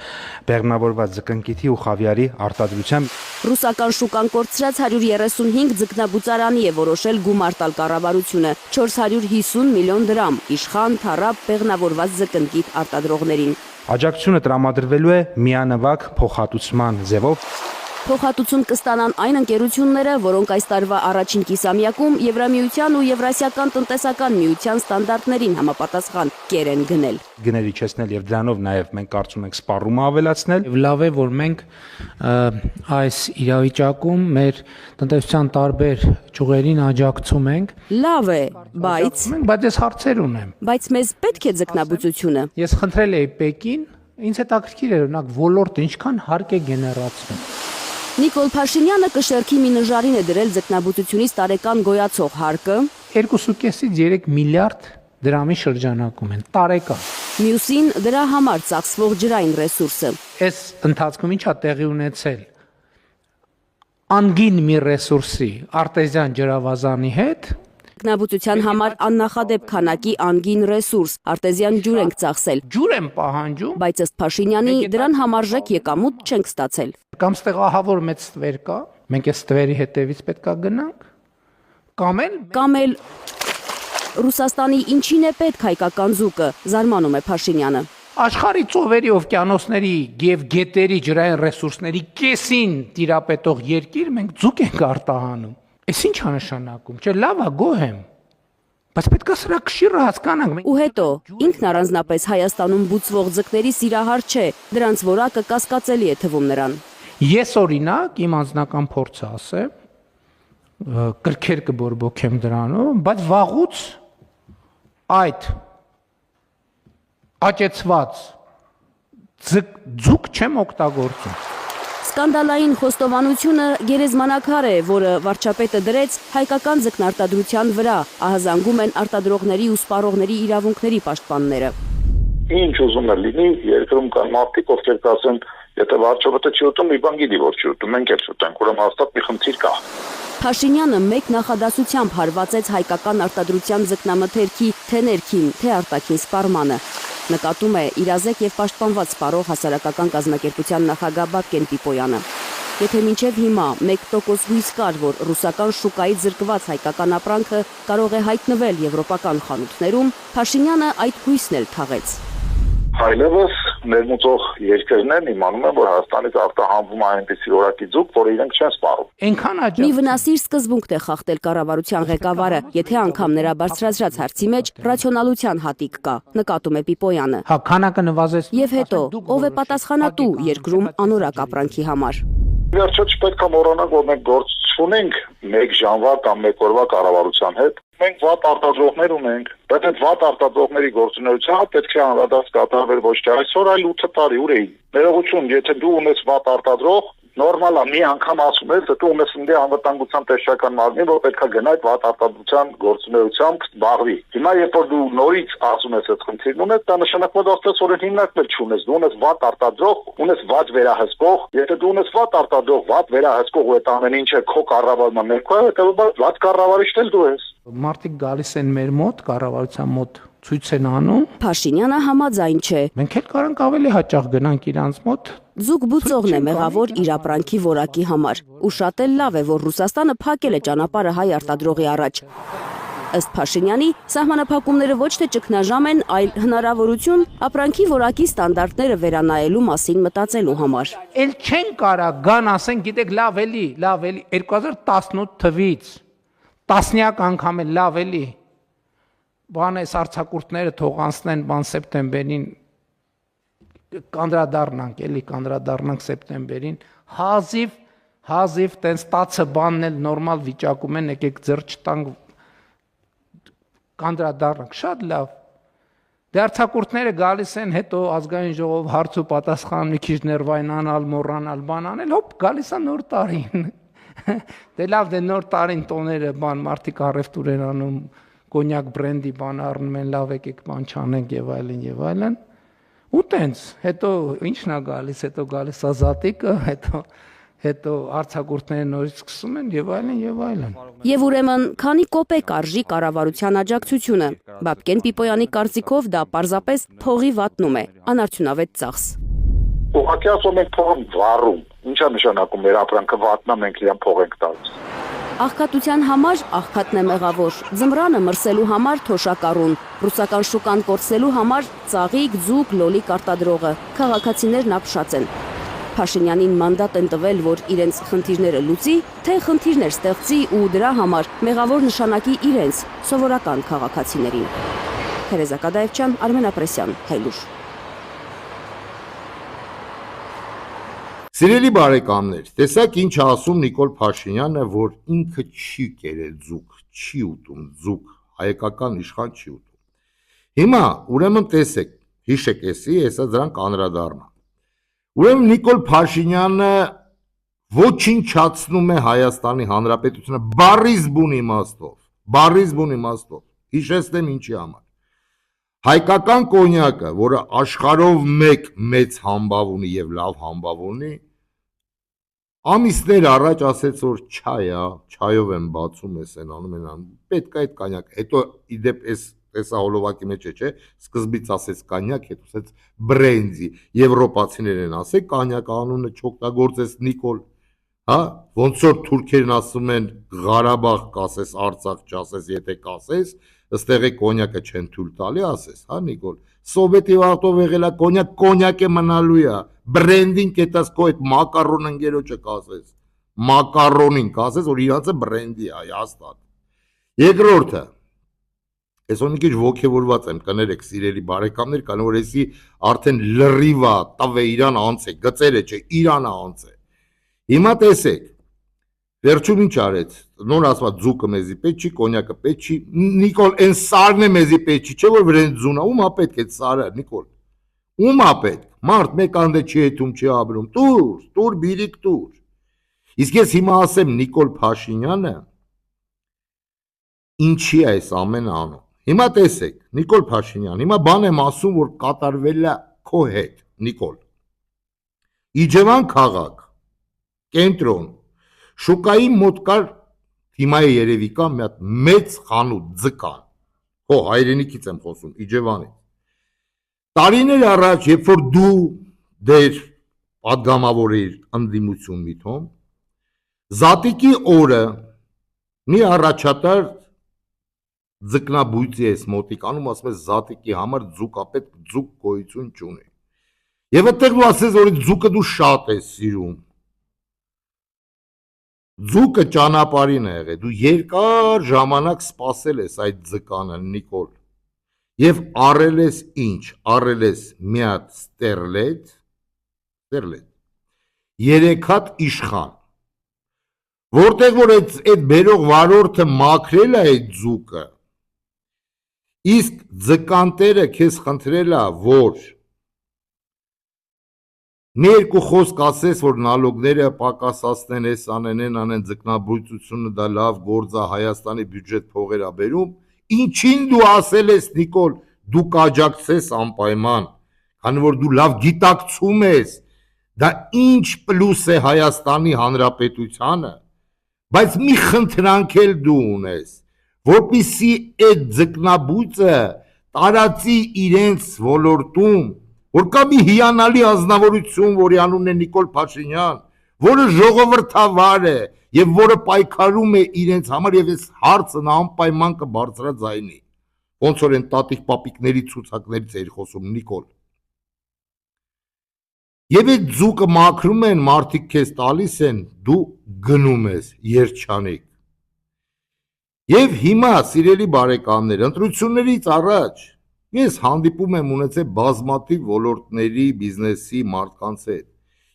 Speaker 8: բեղմնավորված ձկնկիթի ու խավիարի արտադրությամբ
Speaker 17: Ռուսական շուկան կորցրած 135 ձկնաբուծարանի է որոշել գումար տալ կառավարությունը 450 միլիոն դրամ իշխան, թառափ, բեղմնավորված ձկնկիթ արտադրողներին։
Speaker 8: աջակցությունը տրամադրվելու է միանվագ փոխհատուցման ձևով։
Speaker 17: Փոխհատուցում կստանան այն ընկերությունները, որոնք այս տարվա առաջին կիսամյակում Եվրամիության ու Եվրասիական տնտեսական միության ստանդարտներին համապատասխան կեր են գնել։
Speaker 8: Գների չեսնել եւ դրանով նաեւ մենք կարծում ենք սպառումը ավելացնել։
Speaker 9: Լավ է, որ մենք այս իրավիճակում մեր տնտեսության տարբեր ճյուղերին աջակցում ենք։
Speaker 17: Լավ է,
Speaker 9: բայց ես հարցեր ունեմ։
Speaker 17: Բայց մեզ պետք է ձկնաբուծությունը։
Speaker 9: Ես խնդրել էի Պեկին, ինձ հետաքրքիր է օրինակ ոլորտը ինչքան հարկ է գեներացնում։
Speaker 17: Նիկոլ Փաշինյանը կշեռքի մի նժարին է դրել ձկնաբուծությունից տարեկան գոյացող հարկը
Speaker 9: 2.5-ից 3 միլիարդ դրամի շրջանակում են տարեկան։
Speaker 17: Մյուսին դրա համար ծախսվող ջրային ռեսուրսը։
Speaker 9: Այս ընթացքում ինչա տեղի ունեցել անգին մի ռեսուրսի արտեզյան ջրավազանի հետ
Speaker 17: Ձկնաբուծության համար աննախադեպ քանակի անգին ռեսուրս արտեզյան ջուր ենք ծախսել։
Speaker 9: Ջուր եմ պահանջում,
Speaker 17: բայց ըստ Փաշինյանի դրան համարժեք եկամուտ չենք ստացել։
Speaker 9: Կամ ստեղ ահավոր մեծ ստվեր կա, մենք այս ստվերի հետևից պետքա գնանք, կամ էլ
Speaker 17: Ռուսաստանի ինչին է պետք հայկական զուկը, զարմանում է Փաշինյանը։
Speaker 9: Աշխարհի ծովերի, օվկիանոսների եւ գետերի ջրային ռեսուրսների կեսին տիրապետող երկիր մենք զուկ ենք արտահանում։ Այս ի՞նչ է նշանակում։ Չէ, լավ է, գոհ եմ։ Բայց պետք է սրա քշիրը հասկանանք։
Speaker 17: Ու հետո ինքն առանձնապես Հայաստանում բուծվող ձկների սիրահար չէ, դրանց որակը կասկածելի է թվում նրան։
Speaker 9: Ես օրինակ իմ անձնական փորձը ասեմ, կրքեր կբորբոքեմ դրանով, բայց վաղուց այդ աճեցված ձուկ չեմ օգտագործում։
Speaker 17: Սկանդալային խոստովանությունը գերեզմանակար է, որը վարչապետը դրեց հայկական ձկնարտադրության վրա, ահազանգում են արտադրողների ու սպառողների իրավունքների պաշտպանները։
Speaker 18: Ինչ ուզում է լինի, երկրում կան մարդիկ, ովքեր կասեն, եթե վարչապետը չի ուտում, մի բան գիտի, որ չի ուտում, մենք էլ չուտենք, ուրեմն հաստատ մի խնդիր կա։
Speaker 17: Փաշինյանը մեկ նախադասությամբ հարվածեց հայկական արտադրության ձկնամթերքի թե ներքին, թե արտաքին սպառմանը։ Նկատում է իրազեկ եւ պաշտպանված սպառող հասարակական կազմակերպության նախագահ Բաբկեն Պիպոյանը։ Եթե մինչև հիմա 1% հույս կար, որ ռուսական շուկայից զրկված հայկական ապրանքը կարող է հայտնվել եվրոպական խանութներում, Փաշինյանը այդ հույսն էլ թաղեց։
Speaker 18: Այլևս ներմուծող երկրներն իմանում են, որ Հայաստանից արտահանվում է այնպիսի որակի ձուկ, որը իրենք չեն սպառում։
Speaker 17: Մի վնասիր սկզբունքն է խախտել կառավարության ղեկավարը, եթե անգամ նրա բարձրացրած հարցի մեջ ռացիոնալության հատիկ կա, նկատում է Պիպոյանը։
Speaker 9: Հա, քանակը նվազեց։
Speaker 17: Եվ հետո, ով է պատասխանատու երկրում անորակ ապրանքի համար։
Speaker 18: Վերջը չպետք է մոռանանք, որ մենք գործ չունենք մեկ ժամվա կամ մեկ օրվա կառավարության հետ։ Մենք վատ արտադրողներ ունենք, բայց այդ վատ արտադրողների գործունեությունը պետք է անդրադարձ կատարվեր ոչ թե այսօր, այլ 8 տարի ուր էին։ Ներողություն, եթե դու ունես վատ արտադրող, Նորմալ է, մի անգամ ասում ես, հետո ունես ինձ անվտանգության տեսչական մարմին, որ պետքա գնա այդ վատ արտադրության գործունեությամբ զբաղվի։ Հիմա երբ որ դու նորից ասում ես այդ խնդիրն ունես, դա նշանակում է որ ստեսորեն հիմնարկներ չունես, դու ունես վատ արտադրող, ունես վատ վերահսկող, եթե դու ունես վատ արտադրող, վատ վերահսկող ու այդ ամեն ինչը քո կառավարման ներքո է, հետո վատ կառավարիչն էլ դու ես։
Speaker 9: Մարդիկ գալիս են մեր մոտ, կառավարության մոտ ցույց են անում։
Speaker 17: Փաշինյանը համաձայն չէ։
Speaker 9: Մենք էլ կարանք ավելի հաճախ գնանք իրանց մոտ։
Speaker 17: Ձուկ բուծողն է մեղավոր իր ապրանքի որակի համար։ Ու շատ էլ լավ է, որ Ռուսաստանը փակել է ճանապարհը հայ արտադրողի առաջ։ Ըստ Փաշինյանի, սահմանափակումները ոչ թե ճգնաժամ են, այլ հնարավորություն ապրանքի որակի ստանդարտները վերանայելու մասին մտածելու համար։
Speaker 9: Էլ չեն կարա գան ասեն, գիտեք, լավ էլի 2018 թվից տասնյակ անգամ էլ լավ էլի բան էս արձակուրդները թող անցնեն բան սեպտեմբերին կանդրադառնանք սեպտեմբերին հազիվ տենց տացը բանն էլ նորմալ վիճակում են եկեք ձեռ չտանք կանդրադառնանք շատ լավ դե արձակուրդները գալիս են հետո ազգային ժողով հարց ու պատասխան մի քիչ ներվայնանալ մոռանալ բան անել հոպ գալիս է նոր տարին դե լավ դե նոր տարին տոները բան մարդիկ առևտուր են անում կոնյակ բրենդի բան առնում են լավ եկեք բան չանենք եւ այլն ու տենց հետո ինչն է գալիս հետո գալիս է զատիկը հետո արձակուրդները նորից սկսում են եւ այլն
Speaker 17: Եվ ուրեմն քանի կոպեկ արժի կառավարության աջակցությունը Բաբկեն Պիպոյանի կարծիքով դա պարզապես փողի վատնում է անարդյունավետ ծախս
Speaker 18: Ուղղակի ասում ենք փողն վառում ինչա նշանակում մեր ապրանքը վատնա մենք իրան փող ենք տալիս
Speaker 17: Աղքատության համար աղքատն է մեղավոր, ձմռանը մրսելու համար թոշակառուն, ռուսական շուկան կորցնելու համար ծաղիկ, ձուկ, լոլիկ արտադրողը, քաղաքացիներն ապշած են։ Փաշինյանին մանդատ են տվել, որ իրենց խնդիրները լուծի, թե խնդիրներ ստեղծի ու դրա համար մեղավոր նշանակի իրենց սովորական քաղաքացիներին։ Թերեզա Կադաևչյան, Արմեն Ապրեսյան, Հայլուր։
Speaker 1: Սիրելի բարեկամներ, տեսակ ինչ ասում Նիկոլ Փաշինյանը, որ ինքը չի կերել ձուկ, չի ուտում ձուկ, հայկական իշխան չի ուտում։ Հիմա, ուրեմն տեսեք, հիշեք էսի, հեսա դրան կանրադառնա։ Ուրեմն Նիկոլ Փաշինյանը ոչնչացնում է Հայաստանի Հանրապետությունը բառից բուն իմաստով, հիշեցնեմ ինչի համար։ Հայկական կոնյակը, որը աշխարհով մեկ մեծ համբավ ունի եւ լավ համբավ ունի, ամիսներ առաջ ասեց որ չայով եմ բացում ես են անում, պետք է այդ կանյակ, հետո իդեպ տեսա հոլովակի մեջ չէ, սկզբից ասեց կանյակ, հետո ասեց բրենդի, եվրոպացիներ են ասել կանյակ անունը չօգտագործես Նիկոլ, հա, ոնց որ թուրքերն ասում են Ղարաբաղ կասես, Արցախ չասես, եթե կասես, ըստեղ է կոնյակը չեն թույլ տալի ասես, հա Նիկոլ, սովետի վաղտով եղել է կոնյակ է մնալու է, բրենդին կետաս քո այդ մակարոն ընկերոջը կասես, մակարոնին կասես, որ իրանցը բրենդի է, հաստատ։ Երկրորդը, այսօր մի քիչ ոգևորված եմ, կներեք սիրելի բարեկամներ, կան որ էսի արդեն լրիվա, տավե իրան անց է, գծերը չէ, իրանը անց է։ Հիմա տեսեք, վերջում ինչ արեց, նոր ասված ձուկը մեզի պետք չի, կոնյակը պետք չի, Նիկոլ, այն սարն է մեզի պետք չի, չէ որ վրեն ձունա, ում ա պետք է սարը, Նիկոլ, ում ա պետք, մարդ մեկ անդե չի հետում, չի ապրում, տուր, բիրիկ տուր, իսկ ես հիմա ասեմ Նիկոլ Փաշինյանը, ինչի է այս ամենը անում, հիմա տեսեք, Նիկոլ Փաշինյան, հիմա բան եմ ասում, որ կատարվել է քո հետ, Նիկոլ, Իջևան քաղաք, կենտրոն, շուկայի մոտ կար, հիմա է երևի կա մի հատ մեծ խանութ ձկան, հո հայրենիքից եմ խոսում, Իջևանից, տարիներ առաջ, երբ որ դու դեր պատգամավոր էիր ընդդիմություն միտում, Զատիկի օրը մի առաջատար ձկնաբույծի ես մոտիկանում, ասում ես Զատիկի համար ձուկապետ ձուկ գոյություն չունի։ Եվ այդտեղ դու ասես, որ ձուկը դու շատ ես սիրում։ Ձուկը ճանապարհին է եղել, դու երկար ժամանակ սպասել ես այդ ձկանը, Նիկոլ, եւ առել ես ինչ, առել ես մի հատ ստերլետ, 3 հատ իշխան, որտեղ որ այդ բերող վարորդը մաքրել է այդ ձուկը, իսկ ձկանտերը քեզ խնդրել է, որ Մի երկու խոսք ասես, որ նալոգները պակասացնեն, էս անեն ձկնաբույծությունը դա լավ գործ է, Հայաստանի բյուջետ փողեր ա բերում, ինչին դու ասել ես Նիկոլ, դու կաջակցես անպայման, քանի որ դու լավ գիտակցում ես, դա ինչ պլյուս է Հայաստանի Հանրապետությանը, բայց մի խնդրանք էլ դու ունես, որպեսզի այդ ձկնաբույծը տարածի իրենց ոլորտում, որ կա մի հիանալի ազնվորություն, որի անունն է Նիկոլ Փաշինյան, որը ժողովրդավար է եւ որը պայքարում է իրենց համար եւ այս հարցը անպայման կբարձրաձայնի։ Ոնց որ այն տատիկ պապիկների ցուցակներից էր խոսում Նիկոլ։ Եվ այդ ձուկը մաքրում են, մարդիկ քեզ տալիս են, դու գնում ես երջանիկ։ Եվ հիմա, սիրելի բարեկամներ, ընտրություններից առաջ ես հանդիպում եմ ունեցել բազմաթիվ ոլորտների բիզնեսի մարդկանց հետ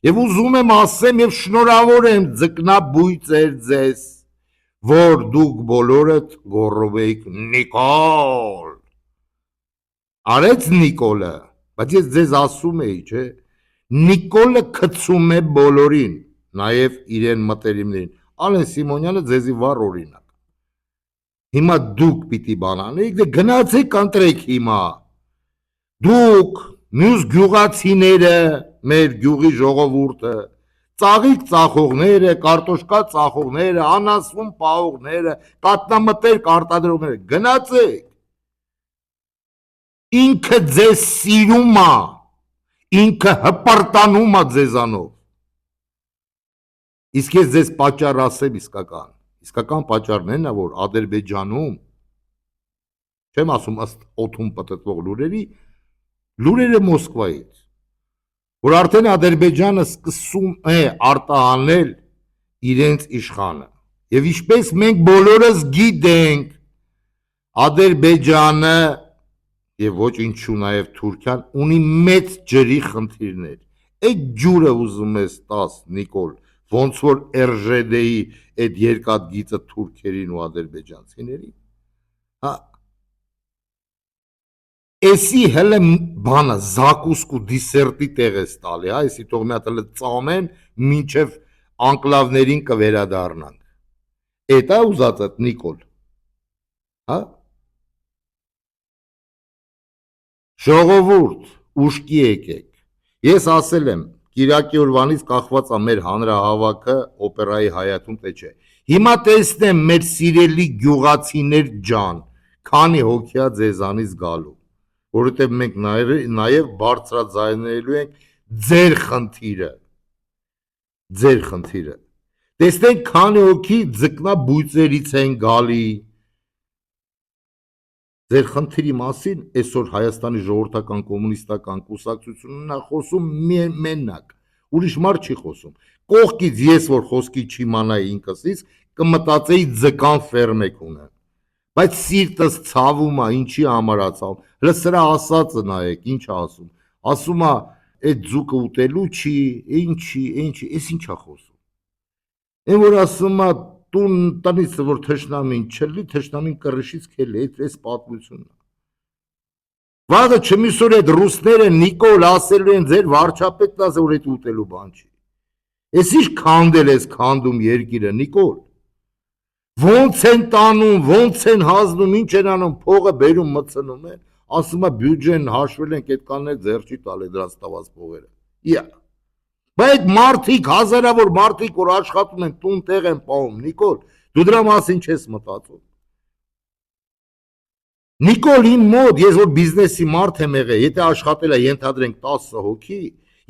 Speaker 1: եւ ուզում եմ ասեմ եւ շնորհավոր եմ ձկնաբույծեր ձեզ, որ դուք բոլորդ գոռով եք Նիկոլ։ Արեց Նիկոլը, բայց ես ձեզ ասում էի, չէ, Նիկոլը գցում է բոլորին, նաեւ իրեն մտերիմներին։ Ալեն Սիմոնյանը ձեզի վառ օրինակ։ Հիմա դուք պիտի բանանեք, դե գնացեք ընտրեք հիմա։ Դուք, մյուս գյուղացիները, մեր գյուղի ժողովուրդը, ծաղիկ ծախողները, կարտոշկա ծախողները, անասուն պահողները, կատնամտեր կարտադրողները, գնացեք։ Ինքը ձեզ սիրում է, ինքը հպարտանում է ձեզանով։ Իսկ ես ձեզ պատճառ ասեմ իսկական պատճառն է նա, որ Ադրբեջանում, չեմ ասում ըստ օդում պտտվող լուրերը Մոսկվայից, որ արդեն Ադրբեջանը սկսում է արտահանել իրենց իշխանը, եւ ինչպես մենք բոլորս գիտենք, Ադրբեջանը եւ ոչ ինչու նաեւ Թուրքիան ունի մեծ ջրի խնդիրներ, այդ ջուրը ուզում ես տաս Նիկոլ, ոնց որ RЖD-ի այդ երկաթգիծը թուրքերին ու ադրբեջանցիներին, հա, էսի հելը բանը, զակուսկու դիսերտի տեղ ես տալի, հա, էսի թող մի հատ հելը ծամեն, մինչև անկլավներին կվերադառնանք, էդ է ուզածդ Նիկոլ, հա, ժողովուրդ, ուշքի եկեք, ես ասել եմ, Կիրակի օրվանից կախված է մեր հանրահավաքը օպերայի հայաթում թե չէ։ Հիմա տեսնեմ մեր սիրելի գյուղացիներ ջան, քանի հոգիա ձեզանից գալու, որովհետև մենք նաև բարձրաձայնելու ենք ձեր խնդիրը։ Տեսնենք քանի հոգի ձկնաբույծերից են գալի։ Ձեր խնդրի մասին այսօր Հայաստանի ժողովրդական կոմունիստական կուսակցությունն է խոսում մենակ, ուրիշ մարդ չի խոսում։ Կողքից ես որ խոսքի չիմանայի ինքսից, կմտածեի ձկան ֆերմ եք ունեն։ Բայց սիրտս ցավում է, ինչի համար է ցավում։ Հələ սրա ասածը նայեք, ինչ է ասում։ Ասում է, այդ ձուկը ուտելու չի, ինչի, էս ինչ է խոսում։ Այն որ ասում է տնից որ թշնամին չլի, թշնամին կռշից քելի, այս պատմությունն է։ Վաղը չմիսոր այդ ռուսները Նիկոլ ասելու են ձեր վարչապետն ասել որ այդ ուտելու բան չի։ Էս ինչ քանդել ես քանդում երկիրը Նիկոլ։ Ոնց են տանում, ոնց են հազնում, ինչ են անում, փողը բերում մտցնում են, ասում է բյուջեն հաշվել ենք այդ կաններ ձեռ չի տալ դրանց տված փողերը։ Իա։ Բայց մարդիկ, հազարավոր մարդիկ, որ աշխատում են, տուն տեղ են պահում, Նիկոլ, դու դրա մասին չես մտածում։ Նիկոլ իմ մոտ, ես որ բիզնեսի մարդ եմ եղել, եթե աշխատել է ենթադրենք 10 հոգի,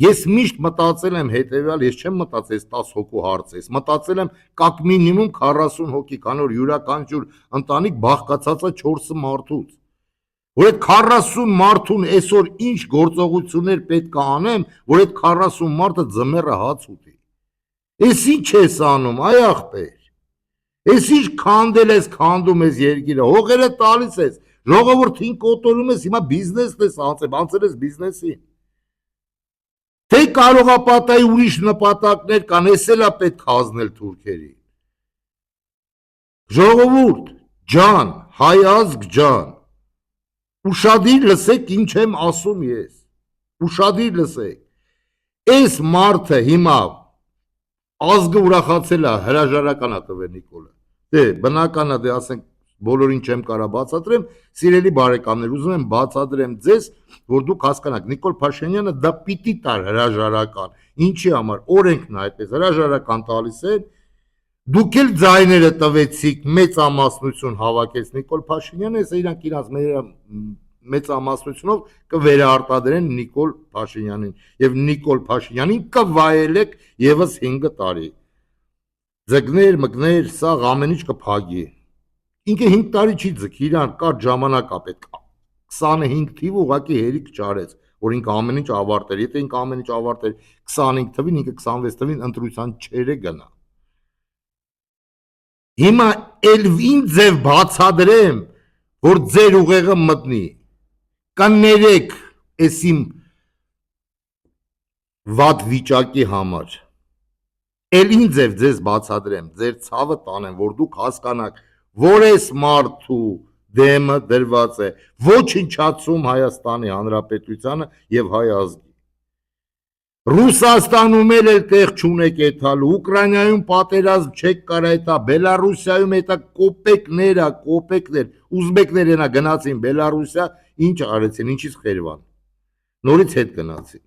Speaker 1: ես միշտ մտածել եմ հետևյալ, ես չեմ մտածել 10 հոգու հարց ես, մտածել եմ կակ մինիմում 40 հոգի, քանի որ յուրաքանչյուր ընտանիք բաղկացած է 4 մարդուց։ Որ այդ 40 մարդուն այսօր ինչ գործողություններ պետք է անեմ, որ այդ 40 մարդը ձմեռը հաց ուտի։ Էս ինչ ես անում, այ ախպեր։ Էս ինչ քանդել ես, քանդում ես երկիրը, հողերը տալիս ես, ժողովրդին կոտորում ես, հիմա բիզնեսն ես անցել ես բիզնեսին։ Թե կարող է պատահի ուրիշ նպատակներ կան, էս էլ է պետք հանձնել թուրքերին։ Ժողովուրդ ջան, հայ ազգ ջան, ուշադիր լսեք ինչ եմ ասում ես, ուշադիր լսեք, Այս մարդը հիմա ազգը ուրախացել է, հրաժարական է տվել Նիկոլը։ Դե բնական է, դե ասենք բոլորին չեմ կարա բացատրեմ, սիրելի բարեկամներ, ուզում եմ բացատրեմ ձեզ, որ դուք հասկանաք, Նիկոլ Փաշինյանը դա պիտի տար հրաժարական։ Ինչի համար օրենքն է այդպես հրաժարական տալիս են։ Դուք էլ ձայները տվեցիք, մեծամասնություն հավաքեց Նիկոլ Փաշինյանը, այս իրանք իրաց մեծամասնությունով կվերարտադրեն Նիկոլ Փաշինյանին եւ Նիկոլ Փաշինյանին կվայելեք եւս 5 տարի։ Ձգներ, մկներ, սա ամեն ինչ կփագի։ Ինքը 5 տարի չի ձգի, իրան կար ժամանակ է պետք։ 25 թիվ ուղակի հերիք չարեց, որ ինքը ամեն ինչ ավարտեր։ Եթե ինքը ամեն ինչ ավարտեր 25 թվին, ինքը 26 թվին ընտրության չերը գնա։ Հիմա էլ ինձ ձև բացադրեմ, որ ձեր ուղեղը մտնի։ Կներեք այս իմ վատ վիճակի համար։ Էլ ինձ ձև ձեզ բացադրեմ, ձեր ցավը տանեմ, որ դուք հասկանաք, որ այս մարդու դեմը դրված է ոչնչացում Հայաստանի Հանրապետությանը եւ հայ ազգի։ Ռուսաստանում էլ տեղ չունեք էթալու, Ուկրաինայում պատերազմ չեք կարա էտա, Բելարուսիայում էտա կոպեկներ, ուզբեկներ ենա գնացին Բելարուսիա, ինչ արեցին, ինչից խերվան, նորից հետ գնացին։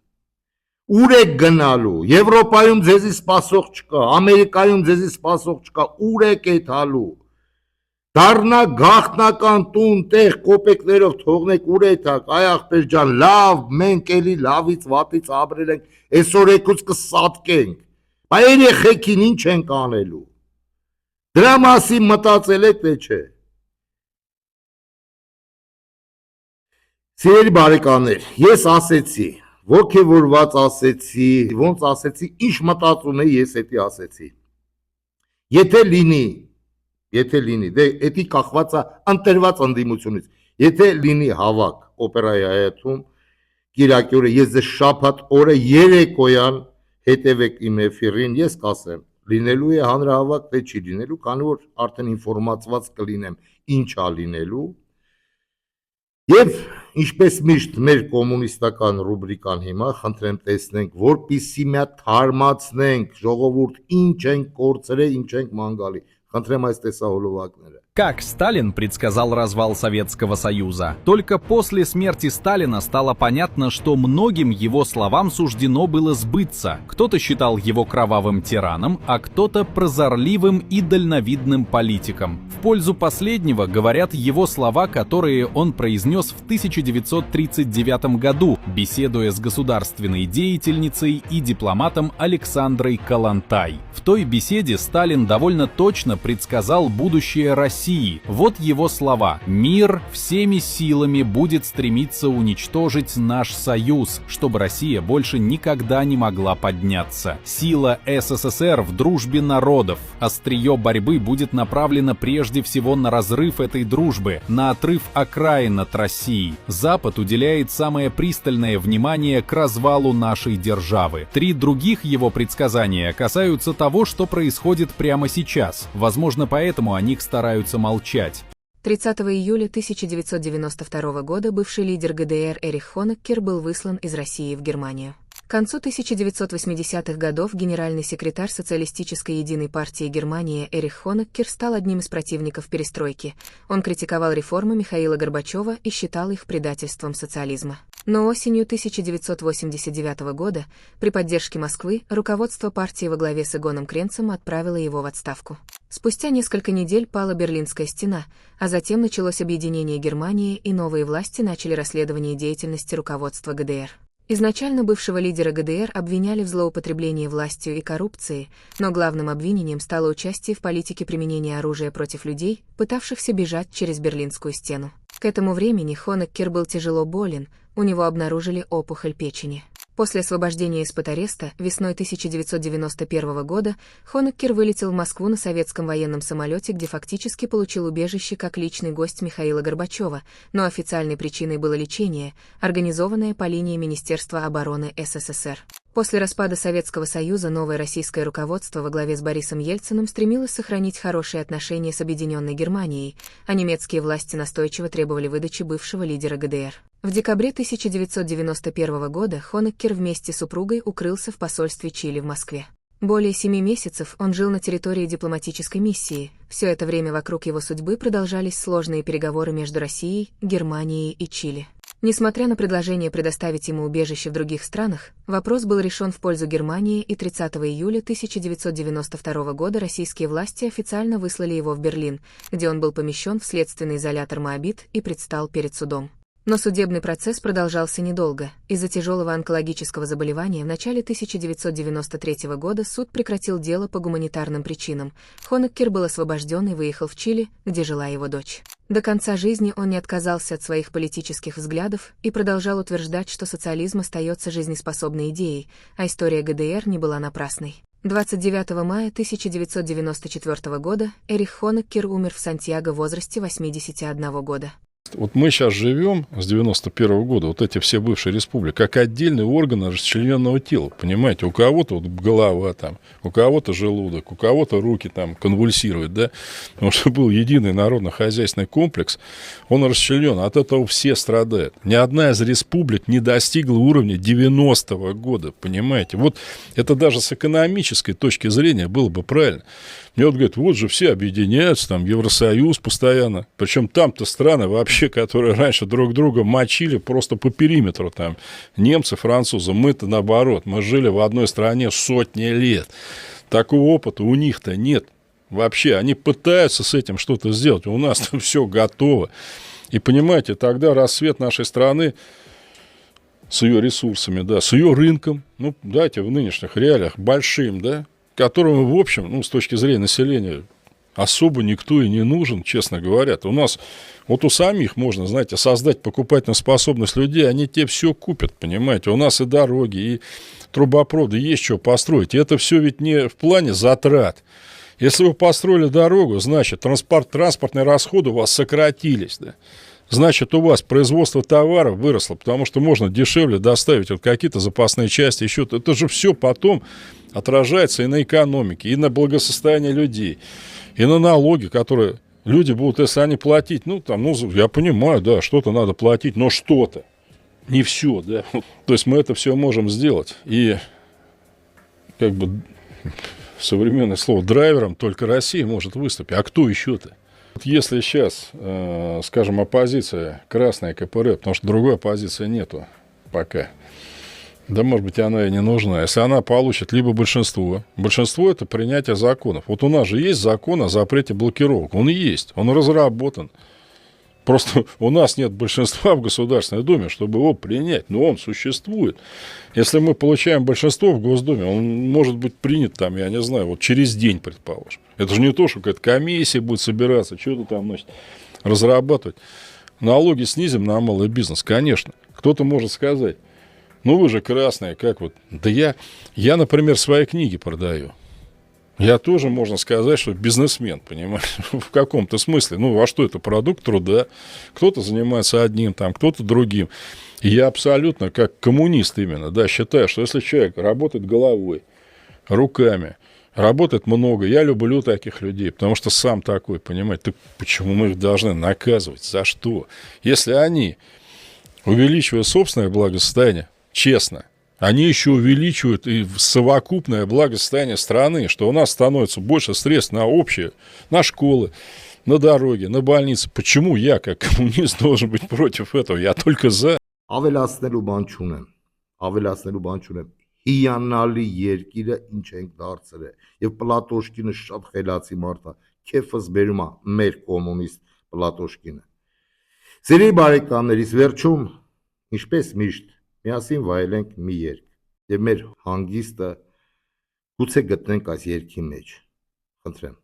Speaker 1: Ուր եք գնալու, Եվրոպայում ձեզի սպասող չկա, Ամերիկայում ձեզի սպասող չկա, ուր եք էթալու, դառնա գաղտնական տուն տեղ կոպեկներով թողնեք ուր էթակ, այ ախպեր ջան, լավ, մենք էլի լավից վատից ապրել ենք, այսօր եկուց կսատկենք, բա երեխեքին ինչ ենք անելու, դրա մասին մտածել եք թե չէ։ Սիրելի բարեկամներ, ես ասեցի, ոգևորված ասեցի, ոնց ասեցի, ինչ մտածում էի, ես էդի ասեցի։ Եթե լինի, դե էդի կախված է ընտրված ընդդիմությունից, եթե լինի հավաք օպերայի հայաթում, Կիրակի օրը ես ձեզ շաբաթ օրը երեկոյան հետևեք իմ էֆիրին, ես կասեմ, լինելու է հանրահավաք, թե չի լինելու, քանի որ արդեն ինֆորմացված կլինեմ ինչ է լինելու։ Եվ ինչպես միշտ մեր կոմունիստական ռուբրիկան հիմա խնդրեմ տեսնենք, որպեսզի մի հատ թարմացնենք, ժողովուրդ ինչ ենք կորցրել, ինչ ենք մանգալի։ Խնդրեմ այս տեսահոլովակները։
Speaker 19: Как Сталин предсказал развал Советского Союза? Только после смерти Сталина стало понятно, что многим его словам суждено было сбыться. Кто-то считал его кровавым тираном, а кто-то прозорливым и дальновидным политиком. В пользу последнего говорят его слова, которые он произнес в 1939 году, беседуя с государственной деятельницей и дипломатом Александрой Калантай. В той беседе Сталин довольно точно предсказал будущее России. Вот его слова: «Мир всеми силами будет стремиться уничтожить наш союз, чтобы Россия больше никогда не могла подняться. Сила СССР в дружбе народов. Острие борьбы будет направлено прежде всего на разрыв этой дружбы, на отрыв окраин от России. Запад уделяет самое пристальное внимание к развалу нашей державы». 3 других его предсказания касаются того, что происходит прямо сейчас. Возможно, поэтому о них стараются молчать.
Speaker 20: 30 июля 1992 года бывший лидер ГДР Эрих Хонеккер был выслан из России в Германию. К концу 1980-х годов генеральный секретарь Социалистической единой партии Германии Эрих Хонеккер стал одним из противников перестройки. Он критиковал реформы Михаила Горбачева и считал их предательством социализма. Но осенью 1989 года, при поддержке Москвы, руководство партии во главе с Игоном Кренцем отправило его в отставку. Спустя несколько недель пала Берлинская стена, а затем началось объединение Германии, и новые власти начали расследование деятельности руководства ГДР. Изначально бывшего лидера ГДР обвиняли в злоупотреблении властью и коррупции, но главным обвинением стало участие в политике применения оружия против людей, пытавшихся бежать через Берлинскую стену. К этому времени Хонеккер был тяжело болен, у него обнаружили опухоль печени. После освобождения из-под ареста весной 1991 года Хонеккер вылетел в Москву на советском военном самолете, где фактически получил убежище как личный гость Михаила Горбачева, но официальной причиной было лечение, организованное по линии Министерства обороны СССР. После распада Советского Союза новое российское руководство во главе с Борисом Ельциным стремилось сохранить хорошие отношения с Объединенной Германией, а немецкие власти настойчиво требовали выдачи бывшего лидера ГДР. В декабре 1991 года Хонеккер вместе с супругой укрылся в посольстве Чили в Москве. Более 7 месяцев он жил на территории дипломатической миссии. Все это время вокруг его судьбы продолжались сложные переговоры между Россией, Германией и Чили. Несмотря на предложение предоставить ему убежище в других странах, вопрос был решен в пользу Германии, и 30 июля 1992 года российские власти официально выслали его в Берлин, где он был помещен в следственный изолятор Моабит и предстал перед судом. Но судебный процесс продолжался недолго. Из-за тяжелого онкологического заболевания в начале 1993 года суд прекратил дело по гуманитарным причинам. Хонеккер был освобожден и выехал в Чили, где жила его дочь. До конца жизни он не отказался от своих политических взглядов и продолжал утверждать, что социализм остается жизнеспособной идеей, а история ГДР не была напрасной. 29 мая 1994 года Эрих Хонеккер умер в Сантьяго в возрасте 81 года.
Speaker 21: Вот мы сейчас живем с 91 года, вот эти все бывшие республики, как отдельный орган расчлененного тела, понимаете, у кого-то вот голова там, у кого-то желудок, у кого-то руки там конвульсируют, да, потому что был единый народно-хозяйственный комплекс, он расчленен, от этого все страдают. Ни одна из республик не достигла уровня 90-го года, понимаете, вот это даже с экономической точки зрения было бы правильно. Мне вот говорят, вот же все объединяются, там Евросоюз постоянно, причем там-то страны вообще, которые раньше друг друга мочили просто по периметру, там немцы, французы, мы-то наоборот, мы жили в одной стране сотни лет, такого опыта у них-то нет вообще, они пытаются с этим что-то сделать, у нас там все готово, и понимаете, тогда расцвет нашей страны с ее ресурсами, да, с ее рынком, ну, давайте в нынешних реалиях большим, да, которому, в общем, ну, с точки зрения населения, особо никто и не нужен, честно говоря. У нас, вот у самих можно, знаете, создать покупательную способность людей, они тебе все купят, понимаете. У нас и дороги, и трубопроводы, есть что построить. И это все ведь не в плане затрат. Если вы построили дорогу, значит, транспортные расходы у вас сократились, да. Значит, у вас производство товаров выросло, потому что можно дешевле доставить вот какие-то запасные части, еще. Это же все потом отражается и на экономике, и на благосостоянии людей, и на налоги, которые люди будут, если они платить, ну, там, ну, я понимаю, да, что-то надо платить, но что-то, не все, да. То есть мы это все можем сделать. И, как бы, современное слово, драйвером только Россия может выступить. А кто еще-то? Если сейчас, скажем, оппозиция, красная КПРФ, потому что другой оппозиции нету пока, да, может быть, она и не нужна. Если она получит либо большинство – это принятие законов. Вот у нас же есть закон о запрете блокировок. Он есть, он разработан. Просто у нас нет большинства в Государственной Думе, чтобы его принять. Но он существует. Если мы получаем большинство в Госдуме, он может быть принят там, я не знаю, вот через день, предположим. Это же не то, что какая-то комиссия будет собираться, что-то там, значит, разрабатывать. Налоги снизим на малый бизнес, конечно. Кто-то может сказать, ну вы же красные, как вот. Да я, например, свои книги продаю. Я тоже, можно сказать, что бизнесмен, понимаешь, в каком-то смысле. Ну, а что это? Продукт труда. Кто-то занимается одним, там, кто-то другим. И я абсолютно, как коммунист именно, да, считаю, что если человек работает головой, руками, работает много, я люблю таких людей, потому что сам такой, понимаете, так почему мы их должны наказывать? За что? Если они, увеличивая собственное благосостояние, честно, они еще увеличивают и совокупное благосостояние страны, что у нас становится больше средств на общее, на школы, на дороги, на больницы. Почему я, как коммунист, должен быть против этого? Я только за.
Speaker 1: Ավելացնելու բան չունեմ, հիանալի երկիրը ինչ ենք դարձրել եւ Պլատոշկինը շատ խելացի մարդ է, քեֆս բերում է մեր կոմունիստ Պլատոշկինը։ Սիրելի բարեկամներիս, վերջում, ինչպես միշտ, միասին վայելենք մի երգ եւ մեր հանգիստը գուցե գտնենք այս երգի մեջ։ Խնդրեմ։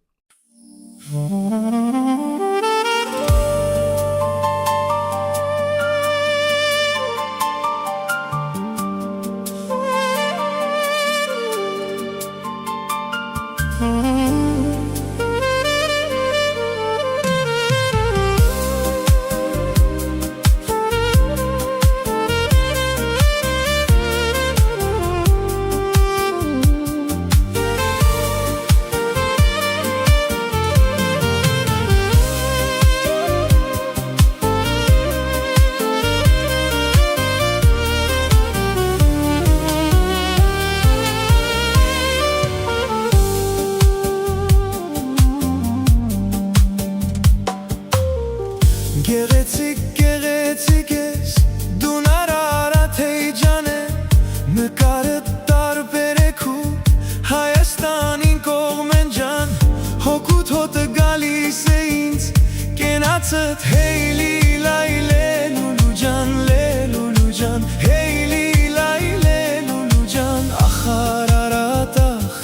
Speaker 2: գնացդ հեյլի լայլե լուլու ջան լե լուլու ջան հեյլի լայլե լուլու ջան ախարարատախ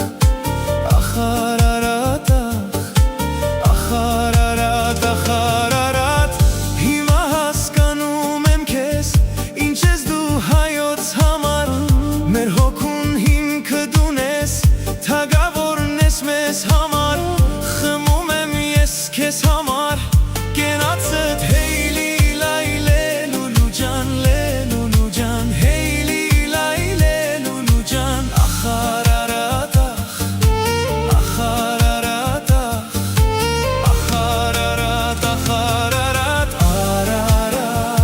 Speaker 2: ախարարատախ ախարարատ ախարարատ հիմա հասկանում եմ քեզ ինչ ես դու հայոց համար մեր հոգուն հիմքը դունես թագավորն ես մեզ համար խմում եմ ես քեզ համար կենացդ հեյլի լայլե լուլու ջան լե լուլու ջան հեյլի լայլե լուլու ջան ախարարատախ ախարարատախ ախարարատ ախարարատ արարատ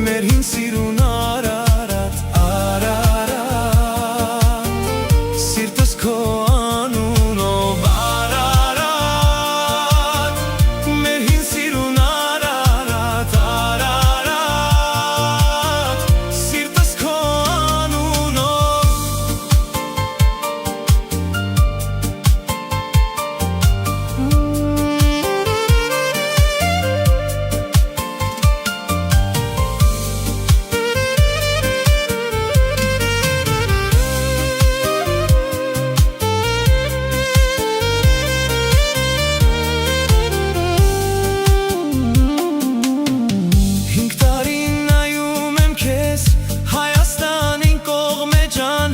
Speaker 2: մեր հին սիրուն արարատ արարատ սիրտս քո անունով արարատ մեր հին սիրուն արարատ արարատ սիրտս քո անունով Հինգ տարի նայում եմ քեզ Հայաստանին կողմե ջան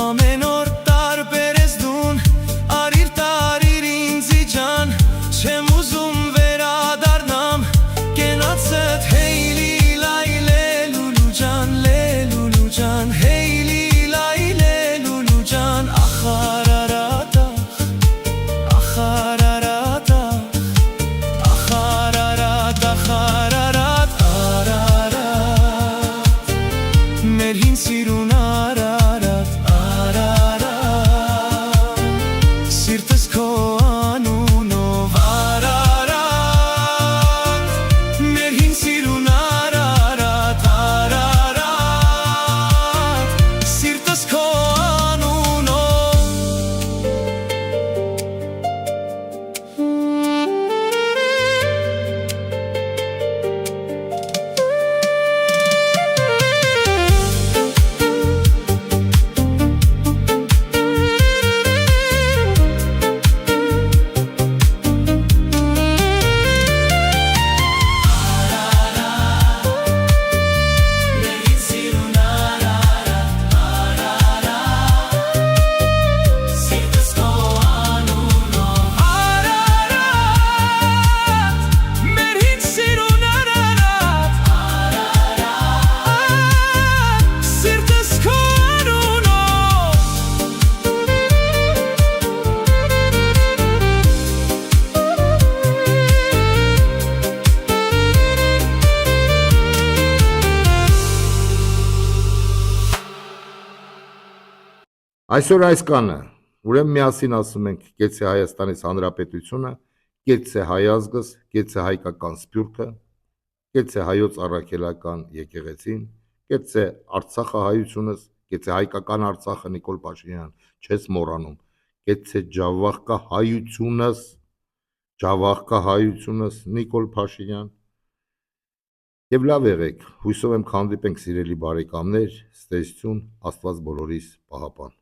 Speaker 2: ամեն օր տարբեր ես դուն արիր տարիր ինձի ջան չեմ ուզում վերադառնամ կենացդ հեյլի լայլե լուլու ջան լե լուլու ջան հեյլի լայլե լուլու ջան ախարարատախ ախարարատախ ախարարատ ախարարատ արարատ մեր հին սիրուն արարատ արարատ սիրտս քո անունով արարատ մեր հին սիրուն արարատ արարատ սիրտս քո անունով
Speaker 1: Այսօր այս կանը, ուրեմն միասին ասում ենք կեցե Հայաստանից Հանրապետությունը, կեցե հայ ազգս, կեցե հայկական սփյուռքը, կեցե հայոց առաքելական եկեղեցին, կեցե Արցախահայությունս, կեցե հայկական Արցախը Նիկոլ Փաշինյան, չես մոռանում, կեցե Ջավախկա հայությունս Նիկոլ Փաշինյան։ Եվ լավ եղեք, հույսով եմ կհանդիպենք սիրելի բարեկամներ, ստեսություն, Աստված բոլորիս պահապան։